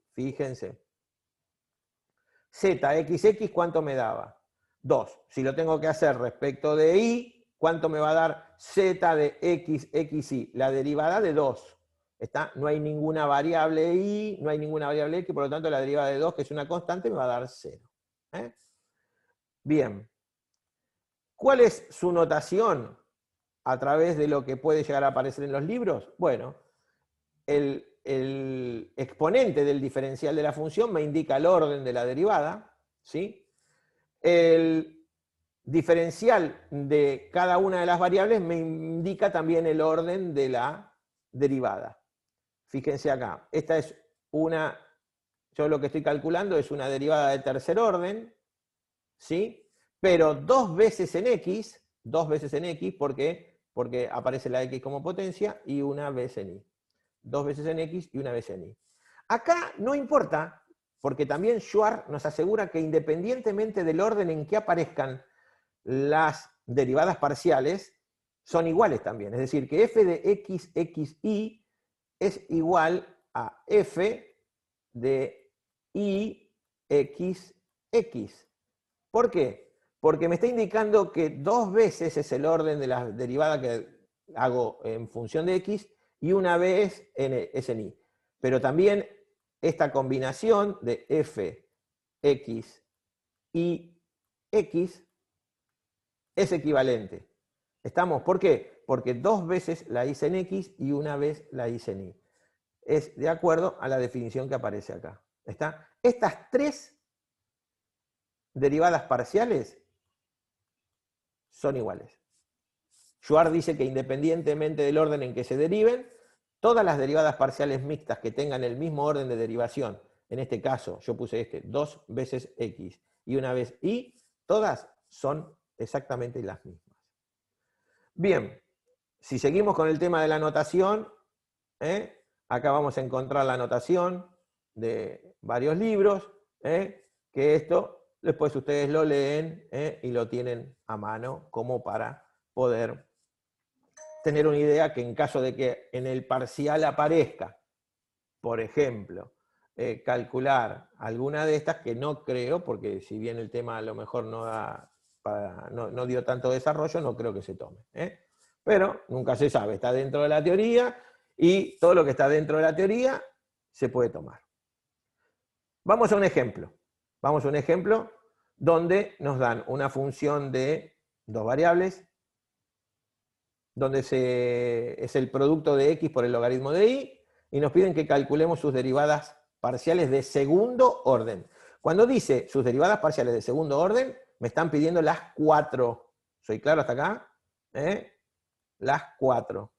A: Zx, ¿cuánto me daba? 2. Si lo tengo que hacer respecto de y, ¿cuánto me va a dar z de xy? La derivada de 2. No hay ninguna variable y, no hay ninguna variable x, por lo tanto la derivada de 2, que es una constante, me va a dar 0. Bien. ¿Cuál es su notación a través de lo que puede llegar a aparecer en los libros? Bueno, el exponente del diferencial de la función me indica el orden de la derivada, ¿sí? El diferencial de cada una de las variables me indica también el orden de la derivada. Fíjense acá, esta es una, yo lo que estoy calculando es una derivada de tercer orden, ¿sí? Pero dos veces en x, ¿por qué? Porque aparece la x como potencia y una vez en y. 2 veces en x y una vez en y. Acá no importa, porque también Schwarz nos asegura que independientemente del orden en que aparezcan las derivadas parciales, son iguales también. Es decir, que f de xy es igual a f de ix. ¿Por qué? Porque me está indicando que 2 veces es el orden de la derivada que hago en función de x, y una vez es en y. Pero también esta combinación de f, x y x es equivalente. ¿Estamos? ¿Por qué? Porque 2 veces la hice en x y una vez la hice en y. Es de acuerdo a la definición que aparece acá. ¿Está? Estas 3 derivadas parciales son iguales. Schwarz dice que independientemente del orden en que se deriven, todas las derivadas parciales mixtas que tengan el mismo orden de derivación, en este caso yo puse 2 veces x y una vez y, todas son exactamente las mismas. Bien, si seguimos con el tema de la notación, acá vamos a encontrar la notación de varios libros, que esto después ustedes lo leen y lo tienen a mano como para poder tener una idea que en caso de que en el parcial aparezca, por ejemplo, calcular alguna de estas, que no creo, porque si bien el tema a lo mejor no dio tanto desarrollo, no creo que se tome. Pero nunca se sabe, está dentro de la teoría y todo lo que está dentro de la teoría se puede tomar. Vamos a un ejemplo. Vamos a un ejemplo donde nos dan una función de 2 variables, donde es el producto de x por el logaritmo de y, y nos piden que calculemos sus derivadas parciales de segundo orden. Cuando dice sus derivadas parciales de segundo orden, me están pidiendo las 4. ¿Soy claro hasta acá? Las 4.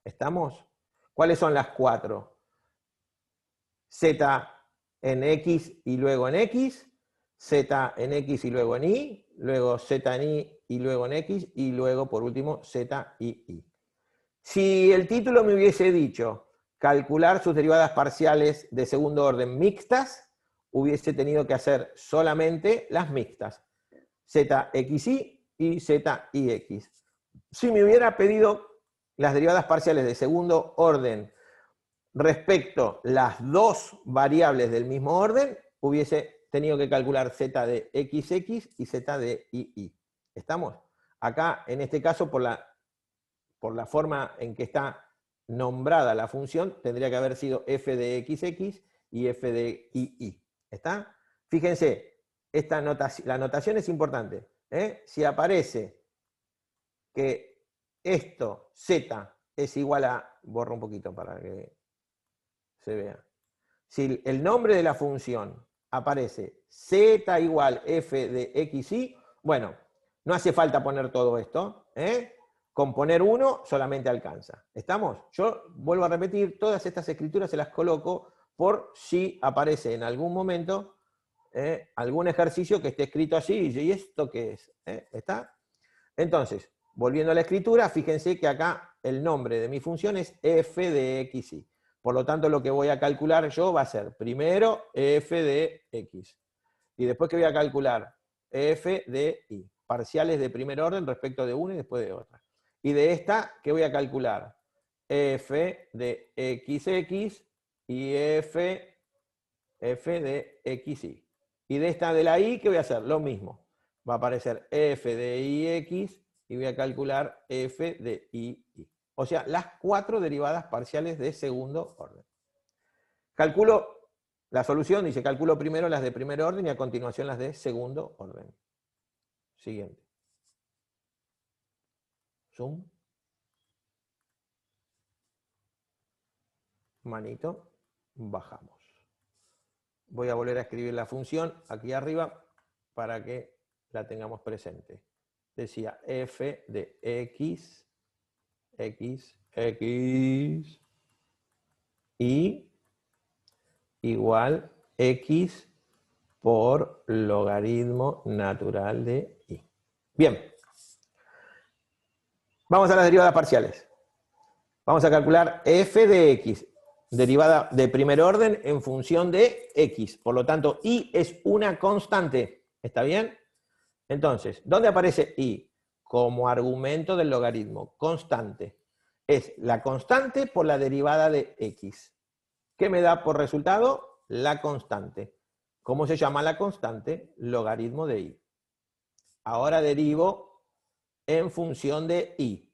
A: ¿Estamos? ¿Cuáles son las 4? Z en x y luego en x, z en x y luego en y, luego z en y y luego en x, y luego, por último, z y y. Si el título me hubiese dicho calcular sus derivadas parciales de segundo orden mixtas, hubiese tenido que hacer solamente las mixtas, zxy y zix. Si me hubiera pedido las derivadas parciales de segundo orden respecto las 2 variables del mismo orden, hubiese tenido que calcular z de xx y z de y. ¿Estamos? Acá, en este caso, por la forma en que está nombrada la función, tendría que haber sido f de xx y f de y. ¿Está? Fíjense, la notación es importante. Si aparece que esto, z, es igual a... Borro un poquito para que se vea. Si el nombre de la función aparece z igual f de xy, bueno, no hace falta poner todo esto, con poner 1 solamente alcanza. ¿Estamos? Yo vuelvo a repetir, todas estas escrituras se las coloco por si aparece en algún momento algún ejercicio que esté escrito así, y dice, ¿y esto qué es? ¿Está? Entonces, volviendo a la escritura, fíjense que acá el nombre de mi función es f de xy. Por lo tanto, lo que voy a calcular yo va a ser primero f de x. Y después que voy a calcular f de y. Parciales de primer orden respecto de una y después de otra. Y de esta, ¿qué voy a calcular? F de xx y f de xy. Y de esta de la y, ¿qué voy a hacer? Lo mismo. Va a aparecer f de ix y voy a calcular f de y. O sea, las 4 derivadas parciales de segundo orden. Calculo la solución, dice, calculo primero las de primer orden y a continuación las de segundo orden. Siguiente. Zoom. Manito. Bajamos. Voy a volver a escribir la función aquí arriba para que la tengamos presente. Decía f de x y igual x por logaritmo natural de y. Bien. Vamos a las derivadas parciales. Vamos a calcular f de x, derivada de primer orden en función de x. Por lo tanto, y es una constante. ¿Está bien? Entonces, ¿dónde aparece y? Como argumento del logaritmo, constante. Es la constante por la derivada de x. ¿Qué me da por resultado? La constante. ¿Cómo se llama la constante? Logaritmo de y. Ahora derivo en función de y.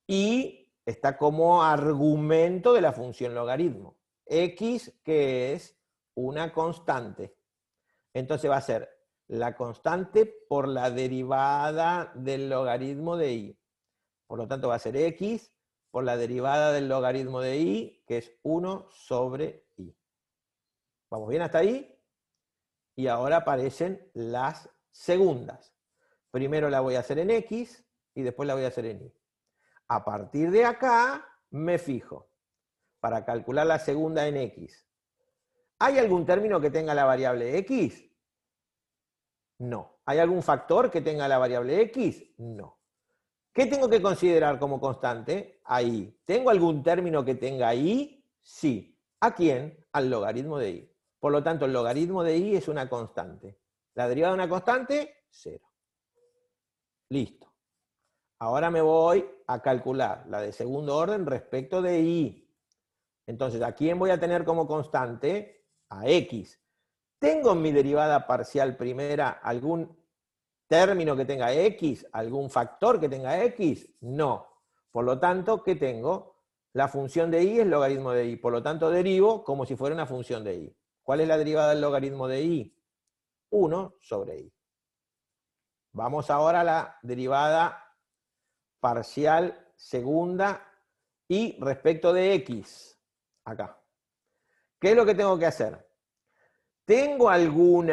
A: Y está como argumento de la función logaritmo. X, que es una constante. Entonces va a ser la constante por la derivada del logaritmo de y. Por lo tanto va a ser x por la derivada del logaritmo de y, que es 1 sobre y. ¿Vamos bien hasta ahí? Y ahora aparecen las segundas. Primero la voy a hacer en x y después la voy a hacer en y. A partir de acá me fijo para calcular la segunda en x. ¿Hay algún término que tenga la variable x? No. ¿Hay algún factor que tenga la variable x? No. ¿Qué tengo que considerar como constante? Ahí. ¿Tengo algún término que tenga y? Sí. ¿A quién? Al logaritmo de y. Por lo tanto, el logaritmo de y es una constante. La derivada de una constante, 0. Listo. Ahora me voy a calcular la de segundo orden respecto de y. Entonces, ¿a quién voy a tener como constante? A x. ¿Tengo en mi derivada parcial primera algún término que tenga x? ¿Algún factor que tenga x? No. Por lo tanto, ¿qué tengo? La función de y es logaritmo de y. Por lo tanto, derivo como si fuera una función de y. ¿Cuál es la derivada del logaritmo de y? 1 sobre y. Vamos ahora a la derivada parcial segunda y respecto de x. Acá. ¿Qué es lo que tengo que hacer? ¿Tengo algún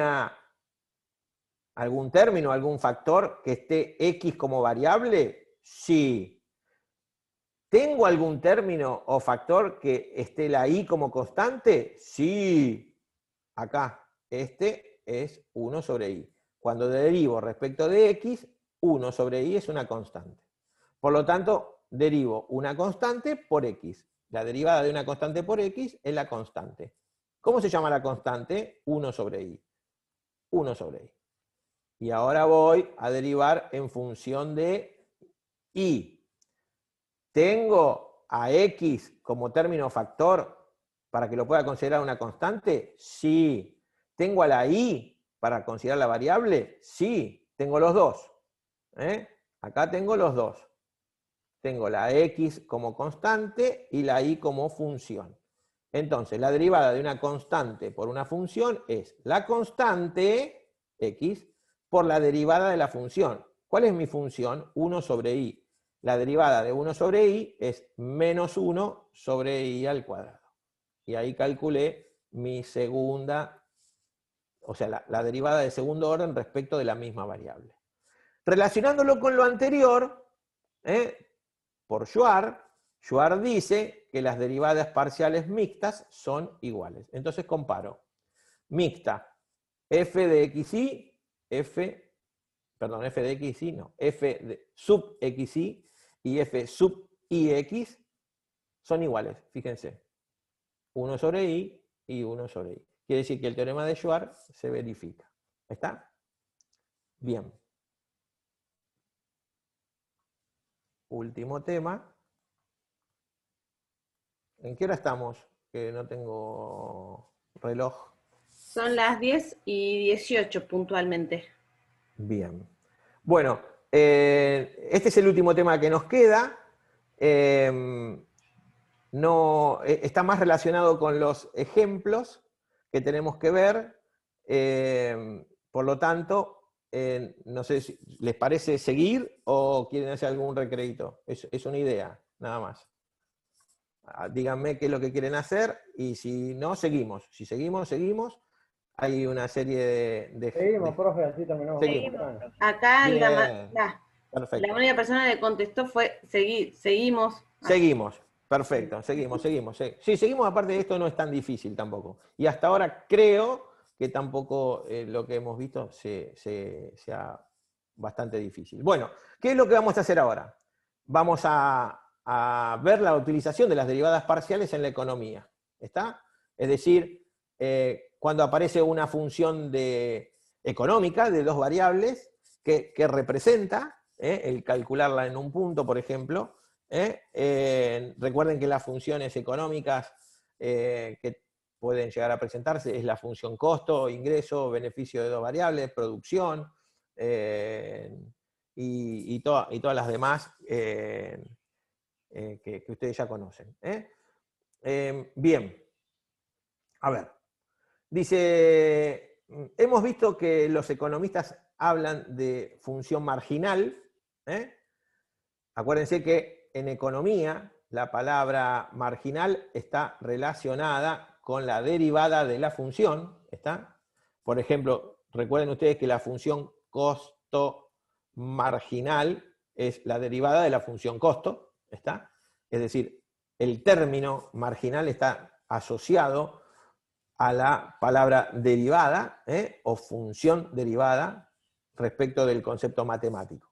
A: término, algún factor que esté x como variable? Sí. ¿Tengo algún término o factor que esté la y como constante? Sí. Acá, este es 1 sobre y. Cuando derivo respecto de x, 1 sobre y es una constante. Por lo tanto, derivo una constante por x. La derivada de una constante por x es la constante. ¿Cómo se llama la constante? 1 sobre y. 1 sobre y. Y ahora voy a derivar en función de y. ¿Tengo a x como término factor para que lo pueda considerar una constante? Sí. ¿Tengo a la y para considerar la variable? Sí. Tengo los dos. Acá tengo los dos. tengo la x como constante y la y como función. Entonces, la derivada de una constante por una función es la constante x por la derivada de la función. ¿Cuál es mi función? 1 sobre i. La derivada de 1 sobre i es menos 1 sobre i al cuadrado. Y ahí calculé mi segunda, o sea, la derivada de segundo orden respecto de la misma variable. Relacionándolo con lo anterior, por Shwar dice que las derivadas parciales mixtas son iguales. Entonces comparo. Mixta, f de xy, f de sub xy y f sub ix son iguales, fíjense. 1 sobre i y 1 sobre i. Quiere decir que el teorema de Shwar se verifica. ¿Está? Bien. Último tema. ¿En qué hora estamos? Que no tengo reloj.
B: Son las 10:18 puntualmente.
A: Bien. Bueno, este es el último tema que nos queda. Está más relacionado con los ejemplos que tenemos que ver. Por lo tanto, no sé si les parece seguir o quieren hacer algún recreito. Es una idea, nada más. Díganme qué es lo que quieren hacer y si no, seguimos. Si seguimos. Hay una serie de
C: Seguimos, profe, así terminamos.
A: Seguimos.
B: Acá
A: Bien.
B: la
A: Perfecto.
B: única persona que contestó fue seguimos.
A: Seguimos. Perfecto, seguimos. Sí, seguimos, aparte de esto no es tan difícil tampoco. Y hasta ahora creo que tampoco lo que hemos visto sea bastante difícil. Bueno, ¿qué es lo que vamos a hacer ahora? Vamos a ver la utilización de las derivadas parciales en la economía. ¿Está? Es decir, cuando aparece una función económica de dos variables que representa, el calcularla en un punto, por ejemplo. Recuerden que las funciones económicas que pueden llegar a presentarse es la función costo, ingreso, beneficio de dos variables, producción, y todas las demás que ustedes ya conocen. Bien, a ver, dice, hemos visto que los economistas hablan de función marginal. Acuérdense que en economía la palabra marginal está relacionada con la derivada de la función. ¿Está? Por ejemplo, recuerden ustedes que la función costo marginal es la derivada de la función costo. ¿Está? Es decir, el término marginal está asociado a la palabra derivada, o función derivada respecto del concepto matemático.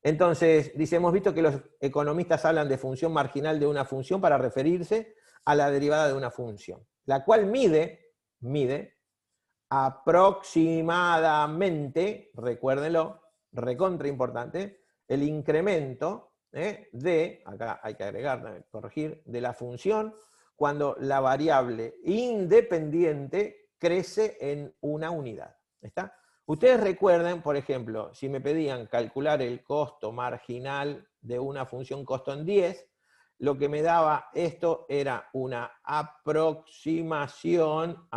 A: Entonces, dice, hemos visto que los economistas hablan de función marginal de una función para referirse a la derivada de una función, la cual mide aproximadamente, recuérdenlo, recontra importante, el incremento acá hay que agregar, corregir, de la función cuando la variable independiente crece en una unidad. ¿Está? Ustedes recuerden, por ejemplo, si me pedían calcular el costo marginal de una función costo en 10, lo que me daba esto era una aproximación,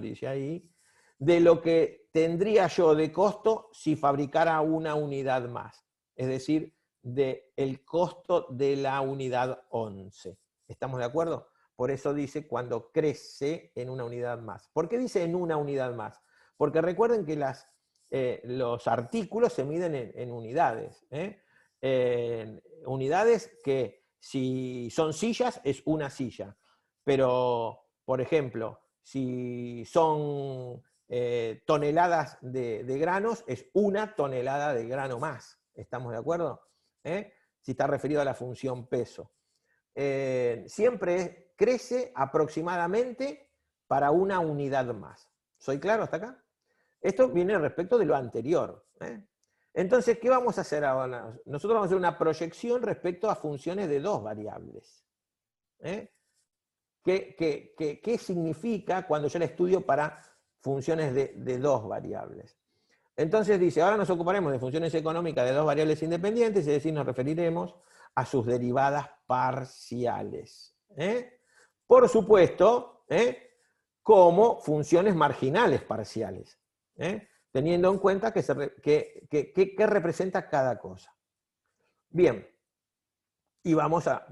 A: dice ahí, de lo que tendría yo de costo si fabricara una unidad más. Es decir, del costo de la unidad 11. ¿Estamos de acuerdo? Por eso dice cuando crece en una unidad más. ¿Por qué dice en una unidad más? Porque recuerden que los artículos se miden en unidades. Unidades que si son sillas es una silla. Pero, por ejemplo, si son toneladas de granos, es una tonelada de grano más. ¿Estamos de acuerdo? Si está referido a la función peso. Siempre crece aproximadamente para una unidad más. ¿Soy claro hasta acá? Esto viene respecto de lo anterior. Entonces, ¿qué vamos a hacer ahora? Nosotros vamos a hacer una proyección respecto a funciones de dos variables. ¿Qué significa cuando yo la estudio para funciones de dos variables? Entonces dice, ahora nos ocuparemos de funciones económicas de dos variables independientes, es decir, nos referiremos a sus derivadas parciales. Por supuesto, como funciones marginales parciales, teniendo en cuenta que representa cada cosa. Bien, y vamos a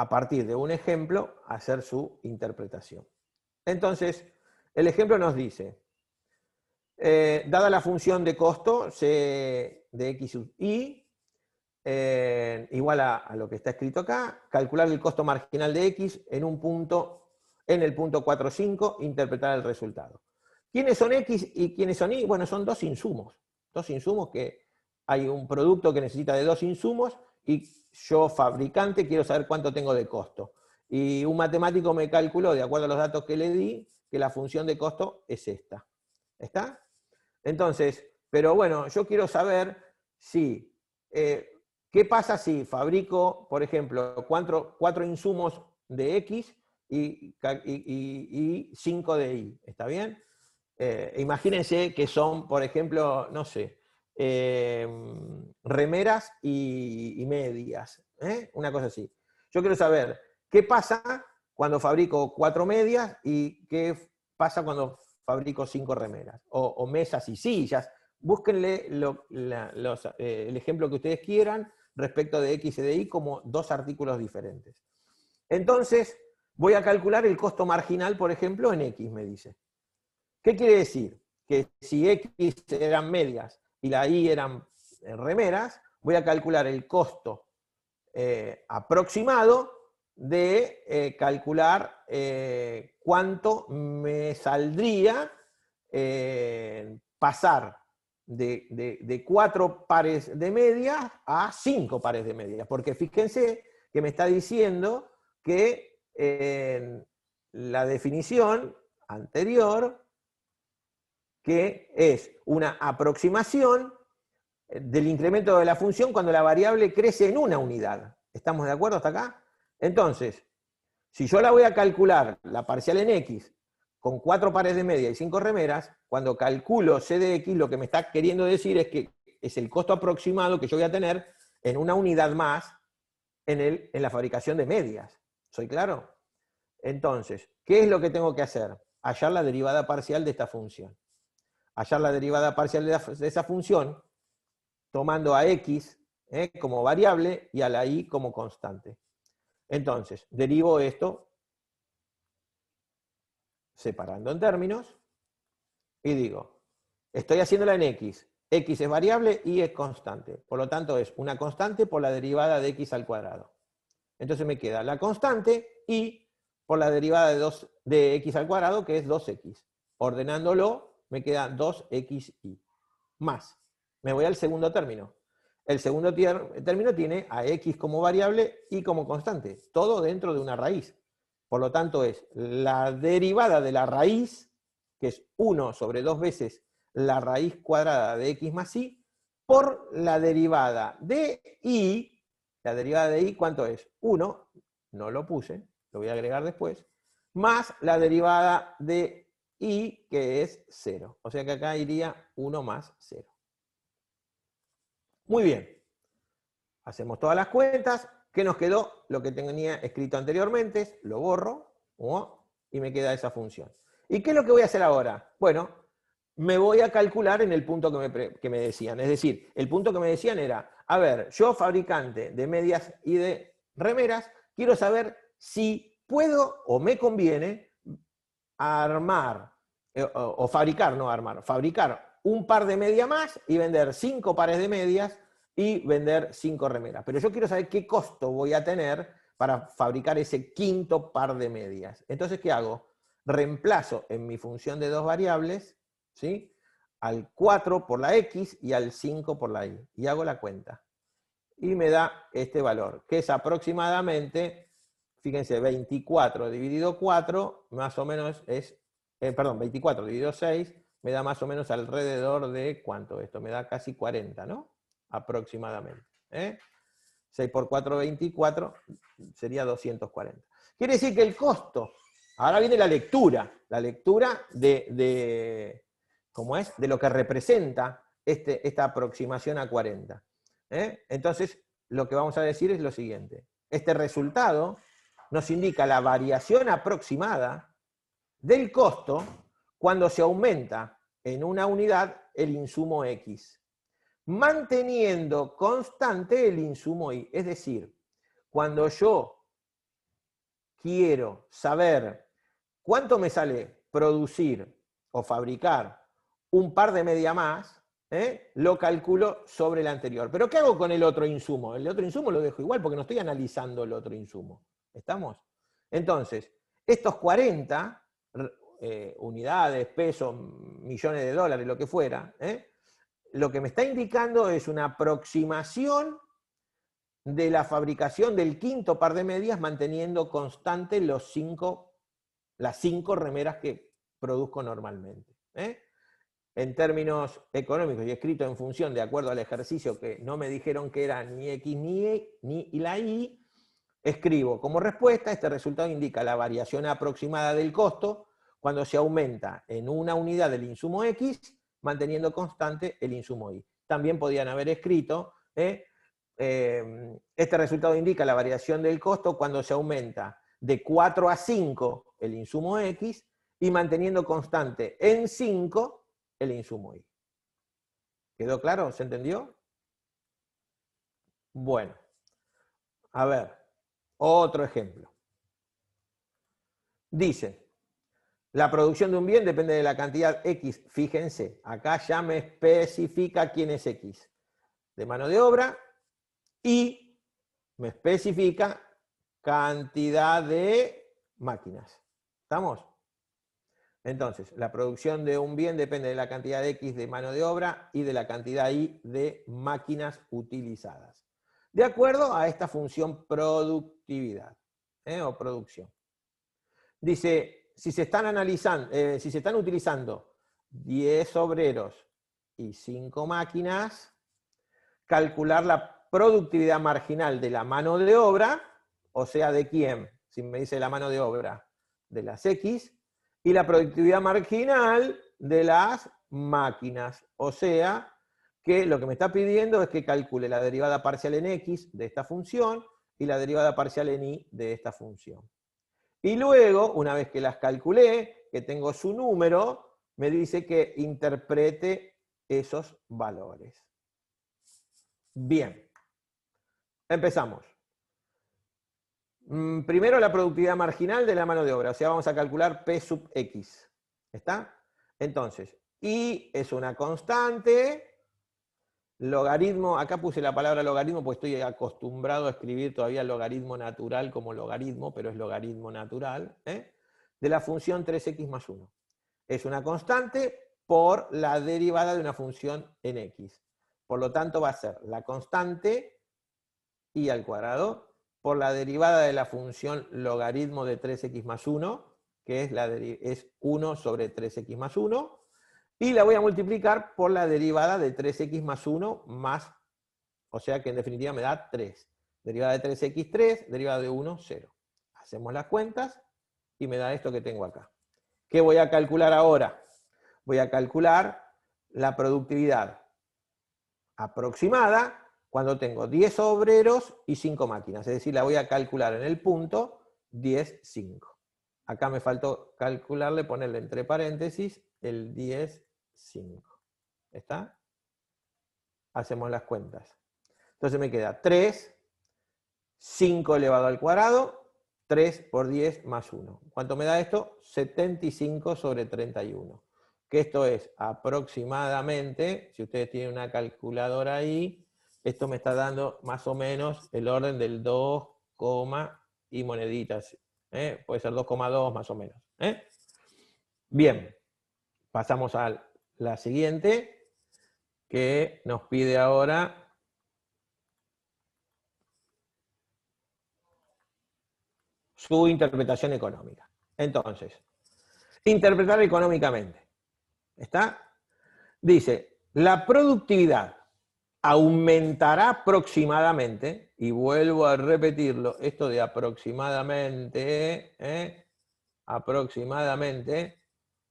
A: partir de un ejemplo, a hacer su interpretación. Entonces, el ejemplo nos dice, dada la función de costo C de x sub i, igual a lo que está escrito acá, calcular el costo marginal de x en el punto 4,5, interpretar el resultado. ¿Quiénes son x y quiénes son y? Bueno, son dos insumos que hay un producto que necesita de dos insumos y yo, fabricante, quiero saber cuánto tengo de costo. Y un matemático me calculó, de acuerdo a los datos que le di, que la función de costo es esta. ¿Está? Entonces, pero bueno, yo quiero saber si, ¿qué pasa si fabrico, por ejemplo, cuatro insumos de X y 5 de Y? ¿Está bien? Imagínense que son, por ejemplo, no sé, remeras y medias, una cosa así. Yo quiero saber qué pasa cuando fabrico 4 medias y qué pasa cuando fabrico 5 remeras, o mesas y sillas. Búsquenle el ejemplo que ustedes quieran respecto de X y de Y como dos artículos diferentes. Entonces, voy a calcular el costo marginal, por ejemplo, en X, me dice. ¿Qué quiere decir? Que si X eran medias y la Y eran remeras, voy a calcular el costo aproximado de calcular cuánto me saldría pasar de 4 pares de medias a 5 pares de medias. Porque fíjense que me está diciendo que la definición anterior, que es una aproximación del incremento de la función cuando la variable crece en una unidad. ¿Estamos de acuerdo hasta acá? Entonces, si yo la voy a calcular, la parcial en X, con 4 pares de media y 5 remeras, cuando calculo C de X, lo que me está queriendo decir es que es el costo aproximado que yo voy a tener en una unidad más en la fabricación de medias. ¿Soy claro? Entonces, ¿qué es lo que tengo que hacer? Hallar la derivada parcial de esta función. Hallar la derivada parcial de esa función tomando a X como variable y a la Y como constante. Entonces, derivo esto separando en términos y digo, estoy haciéndola en X. X es variable, Y es constante. Por lo tanto, es una constante por la derivada de X al cuadrado. Entonces me queda la constante Y por la derivada de X al cuadrado, que es 2X. Ordenándolo, me queda 2XY. Más. Me voy al segundo término. El segundo término tiene a X como variable y como constante. Todo dentro de una raíz. Por lo tanto, es la derivada de la raíz, que es 1 sobre 2 veces la raíz cuadrada de X más Y, por la derivada de Y. La derivada de Y, ¿cuánto es? 1, no lo puse, lo voy a agregar después, más la derivada de Y, que es 0. O sea que acá iría 1 más 0. Muy bien. Hacemos todas las cuentas. ¿Qué nos quedó? Lo que tenía escrito anteriormente, lo borro, y me queda esa función. ¿Y qué es lo que voy a hacer ahora? Bueno, me voy a calcular en el punto que me decían. Es decir, el punto que me decían era, a ver, yo fabricante de medias y de remeras, quiero saber si puedo o me conviene armar, o fabricar, no armar, fabricar un par de medias más y vender 5 pares de medias y vender 5 remeras. Pero yo quiero saber qué costo voy a tener para fabricar ese quinto par de medias. Entonces, ¿qué hago? Reemplazo en mi función de dos variables, ¿sí?, al 4 por la X y al 5 por la Y. Y hago la cuenta. Y me da este valor, que es aproximadamente, fíjense, 24 dividido 4, más o menos es, 24 dividido 6, me da más o menos alrededor de, ¿cuánto esto? Me da casi 40, ¿no? Aproximadamente. 6 por 4, 24, sería 240. Quiere decir que el costo, ahora viene la lectura ¿cómo es? De lo que representa esta aproximación a 40. Entonces, lo que vamos a decir es lo siguiente. Este resultado nos indica la variación aproximada del costo cuando se aumenta en una unidad el insumo X, manteniendo constante el insumo Y. Es decir, cuando yo quiero saber cuánto me sale producir o fabricar un par de media más, lo calculo sobre el anterior. Pero ¿qué hago con el otro insumo? El otro insumo lo dejo igual porque no estoy analizando el otro insumo. ¿Estamos? Entonces, estos 40 unidades, pesos, millones de dólares, lo que fuera, lo que me está indicando es una aproximación de la fabricación del quinto par de medias manteniendo constante las 5 remeras que produzco normalmente. En términos económicos y escrito en función de acuerdo al ejercicio que no me dijeron que era ni X ni la Y, escribo como respuesta, este resultado indica la variación aproximada del costo cuando se aumenta en una unidad del insumo X, manteniendo constante el insumo Y. También podían haber escrito, este resultado indica la variación del costo cuando se aumenta de 4 a 5 el insumo X y manteniendo constante en 5 el insumo Y. ¿Quedó claro? ¿Se entendió? Bueno, a ver, otro ejemplo. Dice, la producción de un bien depende de la cantidad X. Fíjense, acá ya me especifica quién es X. De mano de obra y me especifica cantidad de máquinas. ¿Estamos? Entonces, la producción de un bien depende de la cantidad X de mano de obra y de la cantidad Y de máquinas utilizadas. De acuerdo a esta función productividad o producción. Dice, si se están utilizando 10 obreros y 5 máquinas, calcular la productividad marginal de la mano de obra, o sea, ¿de quién? Si me dice la mano de obra, de las X, y la productividad marginal de las máquinas. O sea, que lo que me está pidiendo es que calcule la derivada parcial en X de esta función y la derivada parcial en Y de esta función. Y luego, una vez que las calculé, que tengo su número, me dice que interprete esos valores. Bien, empezamos. Primero la productividad marginal de la mano de obra, o sea, vamos a calcular P sub X. ¿Está? Entonces, Y es una constante, logaritmo, acá puse la palabra logaritmo porque estoy acostumbrado a escribir todavía logaritmo natural como logaritmo, pero es logaritmo natural, de la función 3x más 1. Es una constante por la derivada de una función en X. Por lo tanto va a ser la constante Y al cuadrado por la derivada de la función logaritmo de 3x más 1, que es 1 sobre 3x más 1, y la voy a multiplicar por la derivada de 3x más 1 más, o sea que en definitiva me da 3. Derivada de 3x, 3, derivada de 1, 0. Hacemos las cuentas y me da esto que tengo acá. ¿Qué voy a calcular ahora? Voy a calcular la productividad aproximada cuando tengo 10 obreros y 5 máquinas. Es decir, la voy a calcular en el punto 10, 5. Acá me faltó calcularle, ponerle entre paréntesis el 10, 5. ¿Está? Hacemos las cuentas. Entonces me queda 3, 5 elevado al cuadrado, 3 por 10 más 1. ¿Cuánto me da esto? 75 sobre 31. Que esto es aproximadamente, si ustedes tienen una calculadora ahí, esto me está dando más o menos el orden del 2, y moneditas. Puede ser 2,2 más o menos. Bien, pasamos a la siguiente, que nos pide ahora su interpretación económica. Entonces, interpretar económicamente. ¿Está? Dice, la productividad aumentará aproximadamente, y vuelvo a repetirlo, esto de aproximadamente, aproximadamente,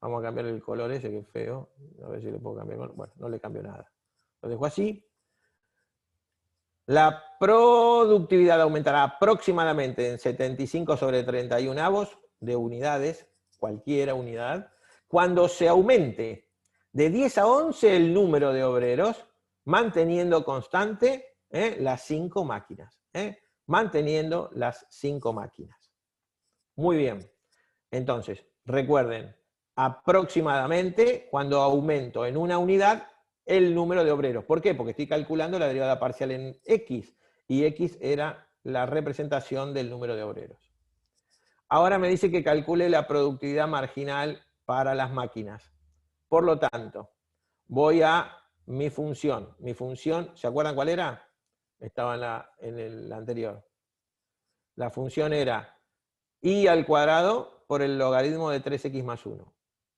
A: vamos a cambiar el color ese que es feo, a ver si le puedo cambiar, bueno, no le cambio nada. Lo dejo así. La productividad aumentará aproximadamente en 75 sobre 31 avos de unidades, cualquiera unidad, cuando se aumente de 10 a 11 el número de obreros, manteniendo constante las 5 máquinas. Manteniendo las 5 máquinas. Muy bien. Entonces, recuerden, aproximadamente cuando aumento en una unidad el número de obreros. ¿Por qué? Porque estoy calculando la derivada parcial en X, y X era la representación del número de obreros. Ahora me dice que calcule la productividad marginal para las máquinas. Por lo tanto, voy a mi función. Mi función, ¿se acuerdan cuál era? Estaba en el anterior. La función era y al cuadrado por el logaritmo de 3x más 1.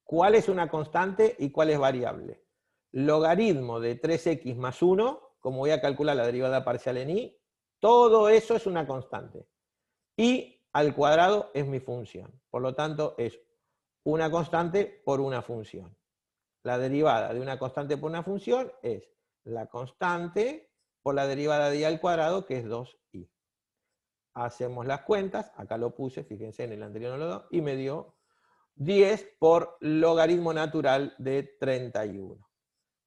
A: ¿Cuál es una constante y cuál es variable? Logaritmo de 3x más 1, como voy a calcular la derivada parcial en y, todo eso es una constante. Y al cuadrado es mi función. Por lo tanto, es una constante por una función. La derivada de una constante por una función es la constante por la derivada de y al cuadrado, que es 2y. Hacemos las cuentas, acá lo puse, fíjense, en el anterior no lo doy, y me dio 10 por logaritmo natural de 31.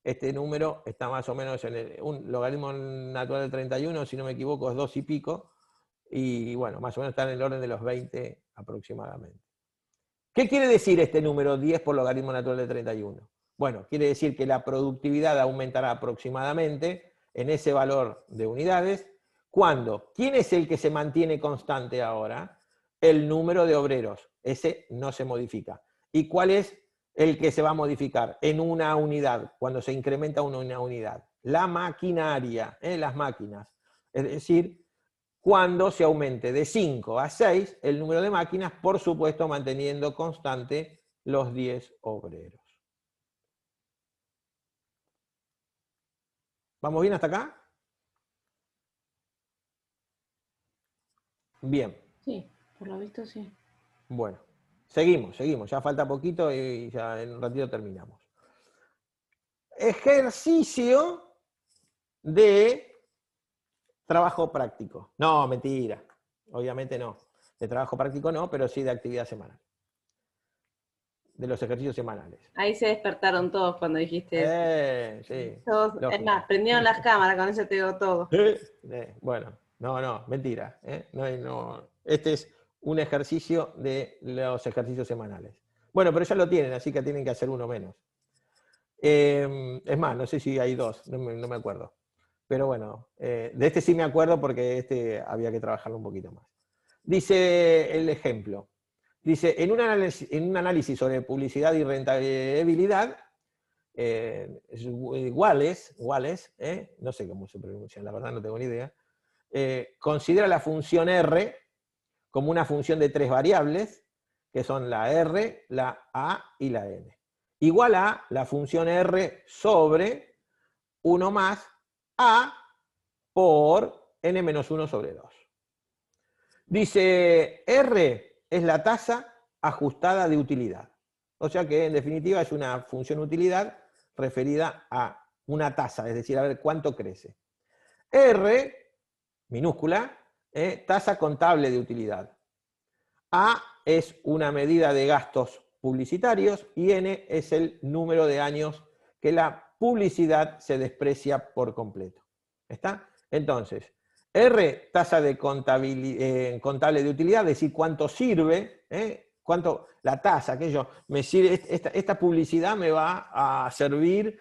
A: Este número está más o menos en un logaritmo natural de 31, si no me equivoco, es 2 y pico, y bueno, más o menos está en el orden de los 20 aproximadamente. ¿Qué quiere decir este número 10 por logaritmo natural de 31? Bueno, quiere decir que la productividad aumentará aproximadamente en ese valor de unidades. ¿Cuándo? ¿Quién es el que se mantiene constante ahora? El número de obreros. Ese no se modifica. ¿Y cuál es el que se va a modificar? En una unidad, cuando se incrementa una unidad. La maquinaria, las máquinas. Es decir, cuando se aumente de 5 a 6 el número de máquinas, por supuesto manteniendo constante los 10 obreros. ¿Vamos bien hasta acá? Bien.
B: Sí, por lo visto sí.
A: Bueno, seguimos, ya falta poquito y ya en un ratito terminamos. Ejercicio de trabajo práctico. No, mentira, obviamente no. De trabajo práctico no, pero sí de actividad semanal. De los ejercicios semanales.
B: Ahí se despertaron todos cuando dijiste eso.
A: Sí.
B: Todos, es más, prendieron las cámaras, con eso te digo todo.
A: Bueno, no, mentira. No. Este es un ejercicio de los ejercicios semanales. Bueno, pero ya lo tienen, así que tienen que hacer uno menos. Es más, no sé si hay dos, no me acuerdo. Pero bueno, de este sí me acuerdo porque este había que trabajarlo un poquito más. Dice el ejemplo. Dice, en un análisis sobre publicidad y rentabilidad, Wallace, no sé cómo se pronuncia, la verdad no tengo ni idea, considera la función R como una función de 3 variables, que son la R, la A y la N. Igual a la función R sobre 1 más A por N-1 sobre 2. Dice, R es la tasa ajustada de utilidad. O sea que en definitiva es una función utilidad referida a una tasa, es decir, a ver cuánto crece. R, minúscula, tasa contable de utilidad. A es una medida de gastos publicitarios y N es el número de años que la publicidad se desprecia por completo. ¿Está? Entonces, R, tasa de contable de utilidad, es decir, cuánto sirve, cuánto la tasa, aquello, me sirve, esta publicidad me va a servir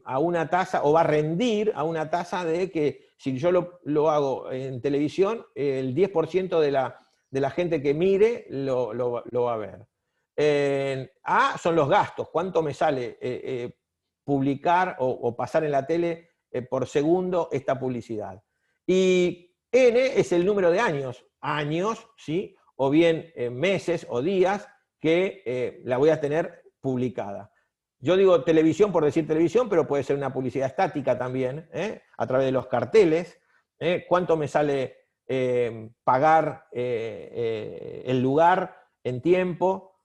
A: a una tasa, o va a rendir a una tasa de que si yo lo hago en televisión, el 10% de la gente que mire lo va a ver. A son los gastos, cuánto me sale publicar o pasar en la tele por segundo esta publicidad. Y N es el número de años, ¿sí? O bien meses o días que la voy a tener publicada. Yo digo televisión por decir televisión, pero puede ser una publicidad estática también, a través de los carteles. ¿Cuánto me sale pagar el lugar en tiempo?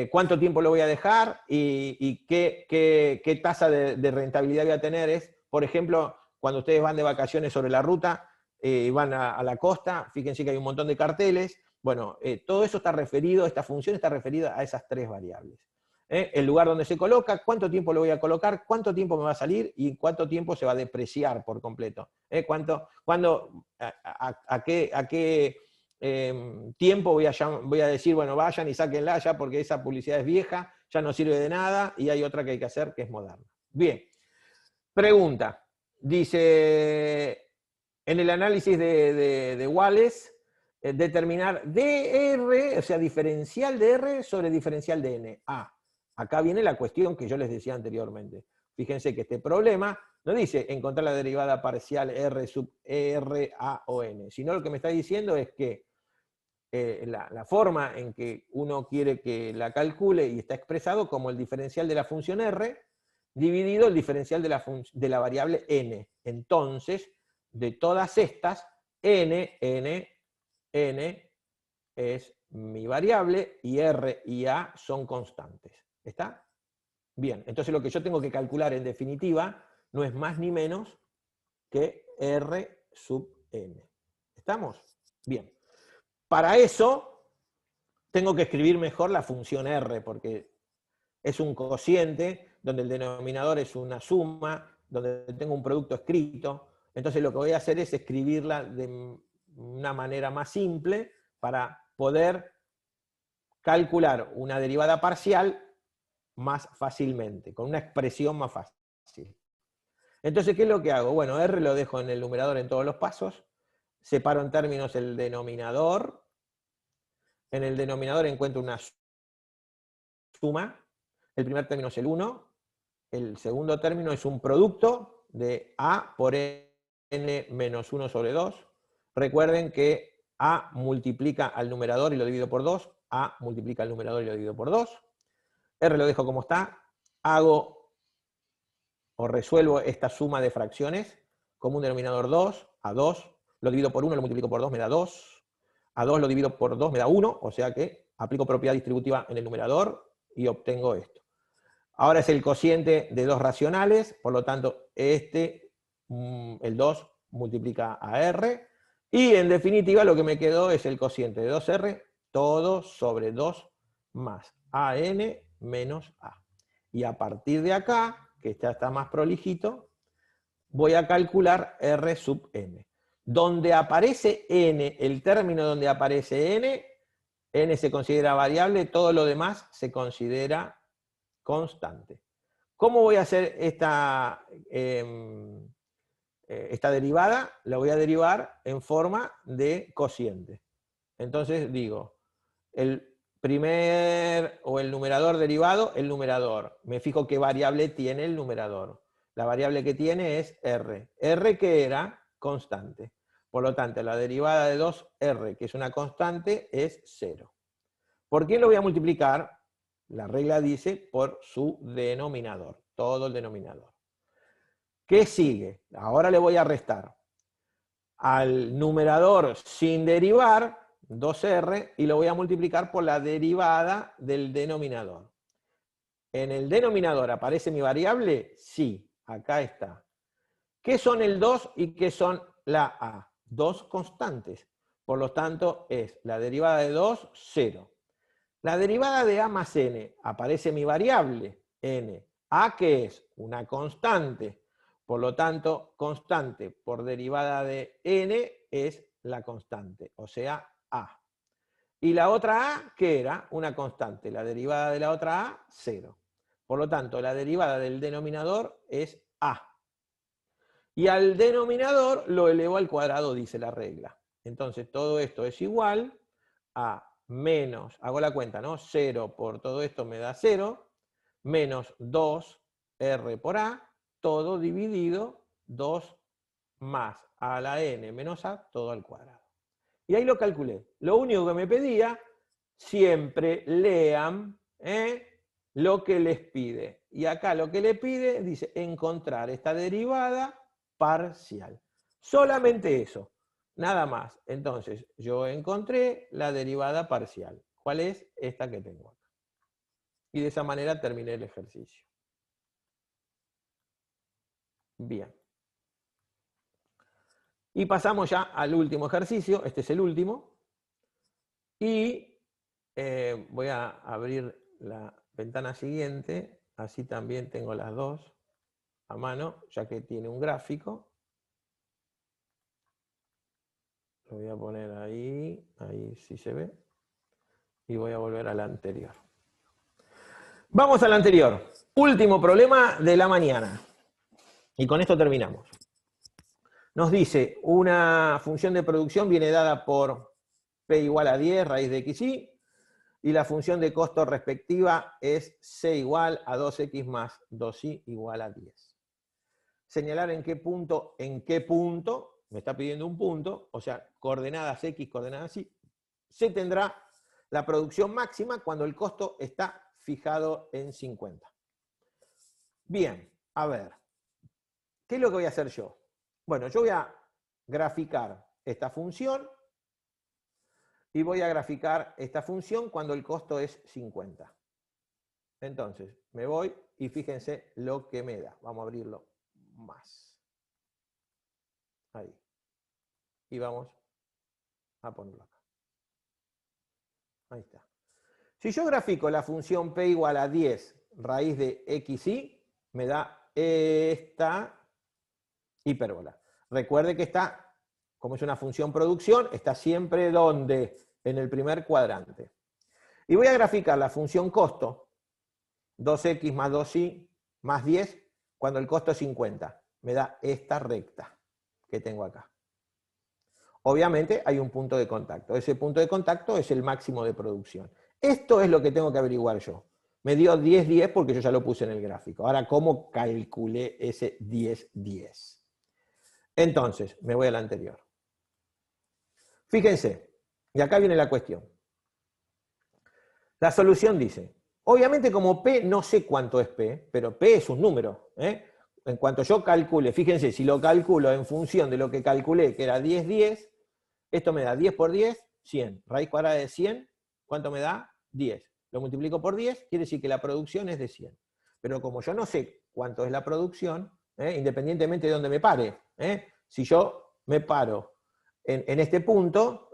A: ¿Cuánto tiempo lo voy a dejar? ¿Y qué tasa de rentabilidad voy a tener? Es, por ejemplo, cuando ustedes van de vacaciones sobre la ruta, van a la costa, fíjense que hay un montón de carteles. Bueno, todo eso está referido, esta función está referida a esas tres variables. El lugar donde se coloca, cuánto tiempo lo voy a colocar, cuánto tiempo me va a salir y cuánto tiempo se va a depreciar por completo. A qué tiempo voy a decir, bueno, vayan y sáquenla ya porque esa publicidad es vieja, ya no sirve de nada, y hay otra que hay que hacer que es moderna. Bien, pregunta. Dice, en el análisis de Wallace, determinar DR, o sea, diferencial de R sobre diferencial de N. Acá viene la cuestión que yo les decía anteriormente. Fíjense que este problema no dice encontrar la derivada parcial R sub R, A o N, sino lo que me está diciendo es que la forma en que uno quiere que la calcule y está expresado como el diferencial de la función R dividido el diferencial de la variable N. Entonces, de todas estas, N es mi variable y R y A son constantes. ¿Está? Bien, entonces lo que yo tengo que calcular en definitiva no es más ni menos que R sub N. ¿Estamos? Bien. Para eso tengo que escribir mejor la función R, porque es un cociente donde el denominador es una suma, donde tengo un producto escrito. Entonces lo que voy a hacer es escribirla de una manera más simple para poder calcular una derivada parcial más fácilmente, con una expresión más fácil. Entonces, ¿qué es lo que hago? Bueno, R lo dejo en el numerador en todos los pasos, separo en términos el denominador, en el denominador encuentro una suma, el primer término es el 1, el segundo término es un producto de A por N menos 1 sobre 2. Recuerden que A multiplica al numerador y lo divido por 2, A multiplica al numerador y lo divido por 2. R lo dejo como está, hago o resuelvo esta suma de fracciones como un denominador 2, a 2, lo divido por 1, lo multiplico por 2, me da 2, a 2 lo divido por 2, me da 1, o sea que aplico propiedad distributiva en el numerador y obtengo esto. Ahora es el cociente de dos racionales, por lo tanto el 2 multiplica a R, y en definitiva lo que me quedó es el cociente de 2R, todo sobre 2 más AN menos A. Y a partir de acá, que ya está más prolijito, voy a calcular R sub N. Donde aparece N, el término donde aparece N se considera variable, todo lo demás se considera constante. ¿Cómo voy a hacer esta derivada? La voy a derivar en forma de cociente. Entonces digo, el primer o el numerador derivado, el numerador. Me fijo qué variable tiene el numerador. La variable que tiene es R. R que era constante. Por lo tanto, la derivada de 2R, que es una constante, es 0. ¿Por qué lo voy a multiplicar? La regla dice por su denominador, todo el denominador. ¿Qué sigue? Ahora le voy a restar al numerador sin derivar, 2R, y lo voy a multiplicar por la derivada del denominador. ¿En el denominador aparece mi variable? Sí, acá está. ¿Qué son el 2 y qué son la A? Dos constantes. Por lo tanto, es la derivada de 2, 0. La derivada de A más N, aparece mi variable, N. A, ¿qué es? Una constante. Por lo tanto, constante por derivada de N es la constante, o sea, A. Y la otra A, ¿qué era? Una constante. La derivada de la otra A, 0. Por lo tanto, la derivada del denominador es A. Y al denominador lo elevo al cuadrado, dice la regla. Entonces, todo esto es igual a menos, hago la cuenta, ¿no? 0 por todo esto me da 0, menos 2R por A, todo dividido, 2 más a la N menos A, todo al cuadrado. Y ahí lo calculé. Lo único que me pedía, siempre lean lo que les pide. Y acá lo que le pide, dice, encontrar esta derivada parcial. Solamente eso. Nada más. Entonces, yo encontré la derivada parcial. ¿Cuál es? Esta que tengo acá. Y de esa manera terminé el ejercicio. Bien. Y pasamos ya al último ejercicio, este es el último. Y voy a abrir la ventana siguiente, así también tengo las dos a mano, ya que tiene un gráfico. Lo voy a poner ahí sí se ve. Y voy a volver a la anterior. Vamos al anterior. Último problema de la mañana. Y con esto terminamos. Nos dice, una función de producción viene dada por P igual a 10 raíz de xy, y la función de costo respectiva es C igual a 2x más 2y igual a 10. Señalar en qué punto, me está pidiendo un punto, o sea, coordenadas x, coordenadas y, se tendrá la producción máxima cuando el costo está fijado en 50. Bien, a ver, ¿qué es lo que voy a hacer yo? Bueno, yo voy a graficar esta función y voy a graficar esta función cuando el costo es 50. Entonces, me voy y fíjense lo que me da. Vamos a abrirlo más. Ahí. Y vamos a ponerlo acá. Ahí está. Si yo grafico la función p igual a 10 raíz de xy, me da esta hipérbola. Recuerde que está, como es una función producción, está siempre donde, en el primer cuadrante. Y voy a graficar la función costo, 2x más 2y más 10, cuando el costo es 50. Me da esta recta que tengo acá. Obviamente hay un punto de contacto. Ese punto de contacto es el máximo de producción. Esto es lo que tengo que averiguar yo. Me dio 10-10 porque yo ya lo puse en el gráfico. Ahora, ¿cómo calculé ese 10-10? Entonces, me voy al anterior. Fíjense, y acá viene la cuestión. La solución dice, obviamente como P no sé cuánto es P, pero P es un número. En cuanto yo calcule, fíjense, si lo calculo en función de lo que calculé, que era 10-10, esto me da 10 por 10, 100. Raíz cuadrada de 100, ¿cuánto me da? 10. Lo multiplico por 10, quiere decir que la producción es de 100. Pero como yo no sé cuánto es la producción, independientemente de dónde me pare, si yo me paro en este punto,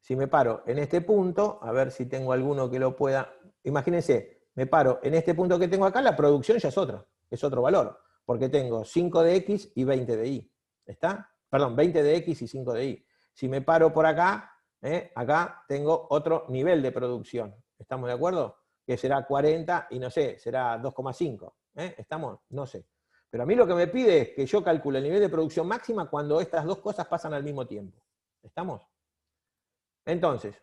A: si me paro en este punto, a ver si tengo alguno que lo pueda, imagínense, me paro en este punto que tengo acá, la producción ya es otro valor, porque tengo 5 de x y 20 de y. ¿Está? Perdón, 20 de x y 5 de y. Si me paro por acá, acá tengo otro nivel de producción. ¿Estamos de acuerdo? Que será 40 y no sé, será 2,5. ¿Estamos? No sé. Pero a mí lo que me pide es que yo calcule el nivel de producción máxima cuando estas dos cosas pasan al mismo tiempo. ¿Estamos? Entonces,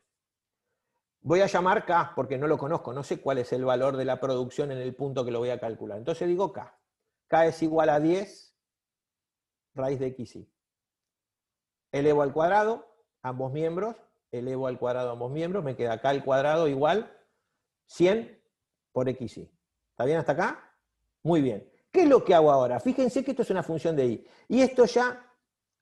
A: voy a llamar K porque no lo conozco, no sé cuál es el valor de la producción en el punto que lo voy a calcular. Entonces digo K. K es igual a 10 raíz de xy. Elevo al cuadrado ambos miembros, elevo al cuadrado ambos miembros, me queda K al cuadrado igual 100 por xy. ¿Está bien hasta acá? Muy bien. ¿Qué es lo que hago ahora? Fíjense que esto es una función de y. Y esto ya,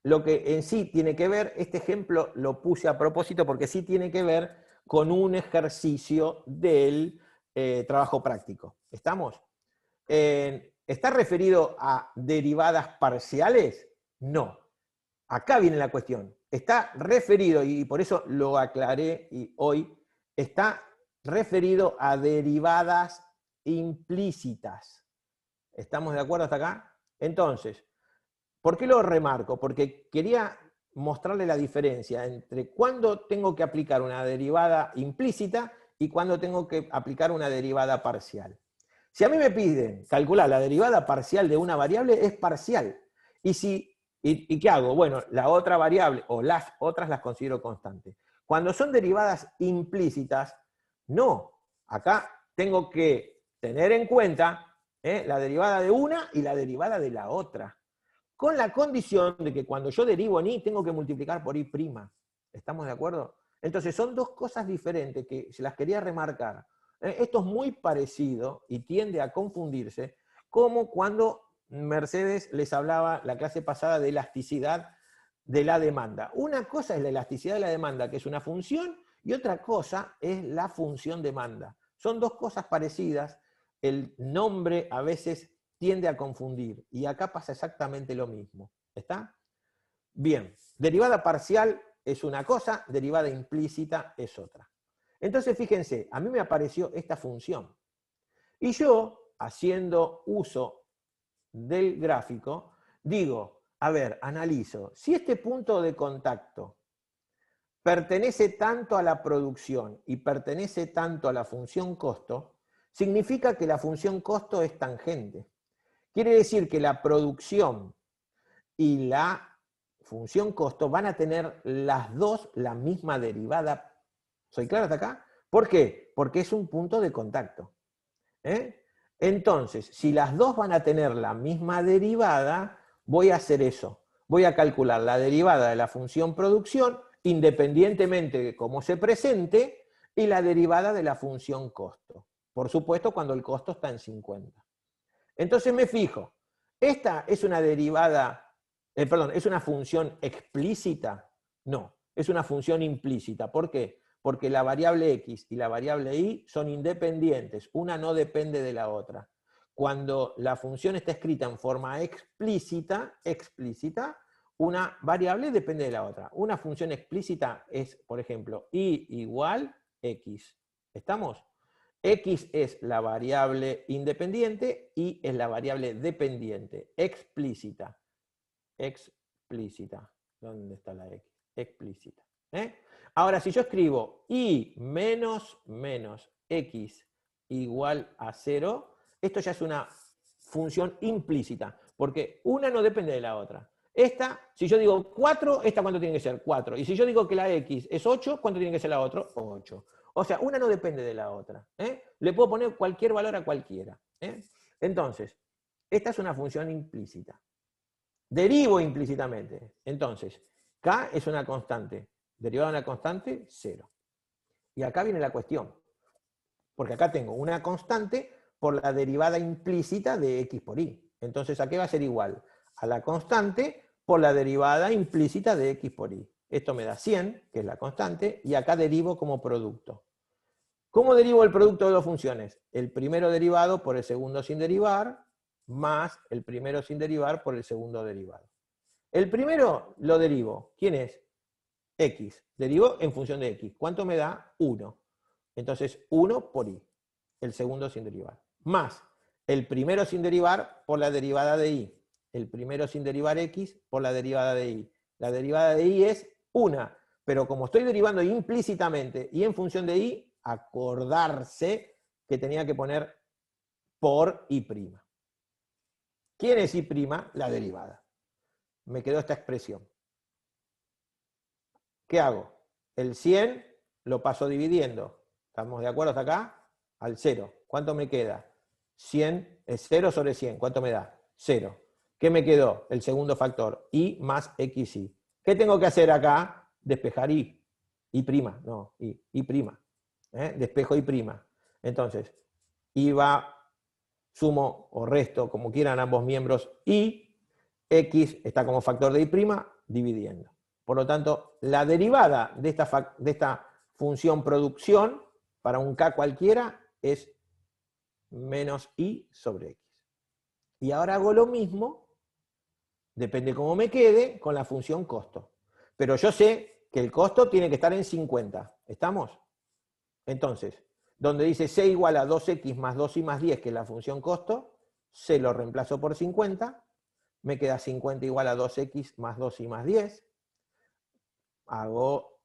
A: lo que en sí tiene que ver, este ejemplo lo puse a propósito porque sí tiene que ver con un ejercicio del trabajo práctico. ¿Estamos? ¿Está referido a derivadas parciales? No. Acá viene la cuestión. Está referido, y por eso lo aclaré hoy, está referido a derivadas implícitas. ¿Estamos de acuerdo hasta acá? Entonces, ¿por qué lo remarco? Porque quería mostrarle la diferencia entre cuándo tengo que aplicar una derivada implícita y cuándo tengo que aplicar una derivada parcial. Si a mí me piden calcular la derivada parcial de una variable, es parcial. ¿Y qué hago? Bueno, la otra variable, o las otras las considero constantes. Cuando son derivadas implícitas, no. Acá tengo que tener en cuenta la derivada de una y la derivada de la otra. Con la condición de que cuando yo derivo en y, tengo que multiplicar por y'. ¿Estamos de acuerdo? Entonces son dos cosas diferentes que se las quería remarcar. Esto es muy parecido y tiende a confundirse, como cuando Mercedes les hablaba la clase pasada de elasticidad de la demanda. Una cosa es la elasticidad de la demanda, que es una función, y otra cosa es la función demanda. Son dos cosas parecidas, el nombre a veces tiende a confundir, y acá pasa exactamente lo mismo. ¿Está? Bien, derivada parcial es una cosa, derivada implícita es otra. Entonces, fíjense, a mí me apareció esta función. Y yo, haciendo uso del gráfico, digo, a ver, analizo, si este punto de contacto pertenece tanto a la producción y pertenece tanto a la función costo, significa que la función costo es tangente. Quiere decir que la producción y la función costo van a tener las dos la misma derivada. ¿Soy claro hasta acá? ¿Por qué? Porque es un punto de contacto. Entonces, si las dos van a tener la misma derivada, voy a hacer eso. Voy a calcular la derivada de la función producción, independientemente de cómo se presente, y la derivada de la función costo. Por supuesto, cuando el costo está en 50. Entonces me fijo, ¿esta es una derivada, es una función explícita? No, es una función implícita. ¿Por qué? Porque la variable x y la variable y son independientes, una no depende de la otra. Cuando la función está escrita en forma explícita, una variable depende de la otra. Una función explícita es, por ejemplo, y igual x. ¿Estamos? X es la variable independiente, y es la variable dependiente, explícita. Explícita. ¿Dónde está la X? Explícita. Ahora, si yo escribo y menos X igual a 0, esto ya es una función implícita, porque una no depende de la otra. Esta, si yo digo 4, ¿esta cuánto tiene que ser? 4. Y si yo digo que la X es 8, ¿cuánto tiene que ser la otra? 8. O sea, una no depende de la otra. Le puedo poner cualquier valor a cualquiera. Entonces, esta es una función implícita. Derivo implícitamente. Entonces, K es una constante. Derivada de una constante, 0. Y acá viene la cuestión. Porque acá tengo una constante por la derivada implícita de X por Y. Entonces, ¿a qué va a ser igual? A la constante por la derivada implícita de X por Y. Esto me da 100, que es la constante, y acá derivo como producto. ¿Cómo derivo el producto de dos funciones? El primero derivado por el segundo sin derivar, más el primero sin derivar por el segundo derivado. El primero lo derivo. ¿Quién es? X. Derivo en función de X. ¿Cuánto me da? 1. Entonces, 1 por Y. El segundo sin derivar. Más el primero sin derivar por la derivada de Y. El primero sin derivar X por la derivada de Y. La derivada de Y es 1. Pero como estoy derivando implícitamente y en función de Y, acordarse que tenía que poner por Y'. ¿Quién es Y'? La derivada. Me quedó esta expresión. ¿Qué hago? El 100 lo paso dividiendo. ¿Estamos de acuerdo hasta acá? Al 0. ¿Cuánto me queda? 100 es 0 sobre 100. ¿Cuánto me da? 0. ¿Qué me quedó? El segundo factor. Y más XY. ¿Qué tengo que hacer acá? Despejar Y. Y', no, Y'. Despejo Y'. Entonces, Y va, sumo o resto, como quieran ambos miembros, y X está como factor de Y', dividiendo. Por lo tanto, la derivada de esta función producción, para un K cualquiera, es menos Y sobre X. Y ahora hago lo mismo, depende cómo me quede, con la función costo. Pero yo sé que el costo tiene que estar en 50. ¿Estamos? Entonces, donde dice C igual a 2X más 2Y más 10, que es la función costo, C lo reemplazo por 50, me queda 50 igual a 2X más 2Y más 10, hago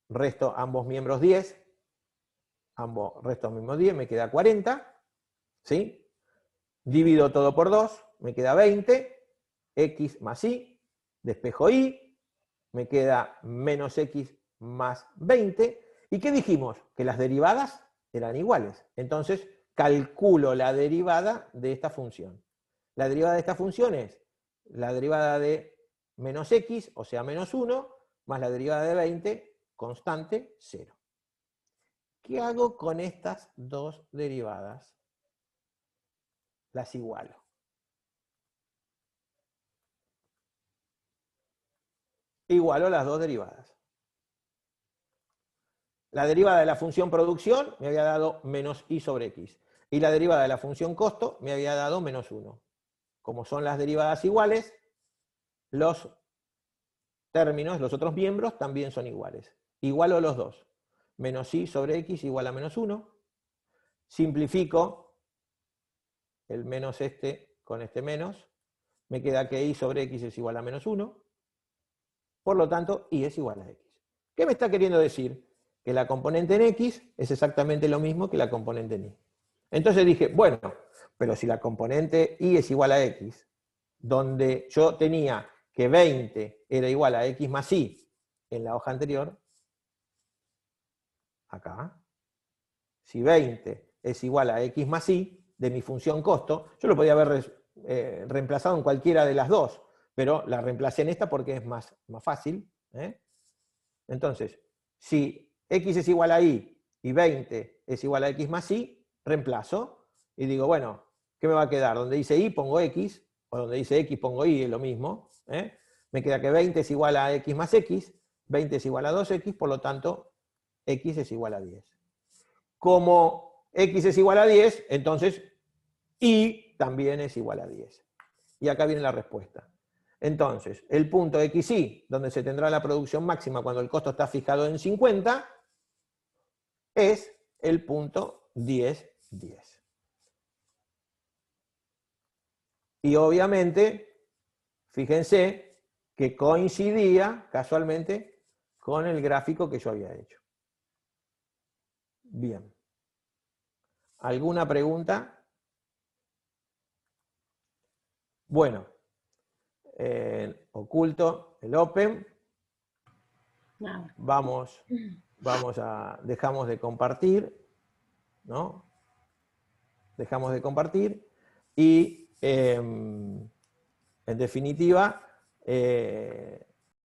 A: resto ambos miembros 10, resto miembros 10, me queda 40, ¿sí? Divido todo por 2, me queda 20, X más Y, despejo Y, me queda menos X más 20, ¿y qué dijimos? Que las derivadas eran iguales. Entonces, calculo la derivada de esta función. La derivada de esta función es la derivada de menos X, o sea, menos 1, más la derivada de 20, constante, 0. ¿Qué hago con estas dos derivadas? Las igualo. Igualo las dos derivadas. La derivada de la función producción me había dado menos Y sobre X. Y la derivada de la función costo me había dado menos 1. Como son las derivadas iguales, los términos, los otros miembros, también son iguales. Igualo los dos. Menos i sobre x igual a menos 1. Simplifico el menos este con este menos. Me queda que i sobre x es igual a menos 1. Por lo tanto, i es igual a x. ¿Qué me está queriendo decir? Que la componente en x es exactamente lo mismo que la componente en y. Entonces dije, bueno, pero si la componente y es igual a x, donde yo tenía que 20 era igual a x más y en la hoja anterior, acá, si 20 es igual a x más y de mi función costo, yo lo podía haber reemplazado en cualquiera de las dos, pero la reemplacé en esta porque es más fácil. Entonces, si x es igual a y 20 es igual a x más y, reemplazo y digo, bueno, ¿qué me va a quedar? Donde dice y pongo x, o donde dice x pongo y, es lo mismo. Me queda que 20 es igual a x más x, 20 es igual a 2x, por lo tanto, x es igual a 10. Como x es igual a 10, entonces y también es igual a 10. Y acá viene la respuesta. Entonces, el punto xy, donde se tendrá la producción máxima cuando el costo está fijado en 50, es el punto 10, 10. Y obviamente, fíjense que coincidía casualmente con el gráfico que yo había hecho. Bien. ¿Alguna pregunta? Bueno, oculto el open.
B: Nada.
A: Dejamos de compartir, ¿no? Dejamos de compartir y en definitiva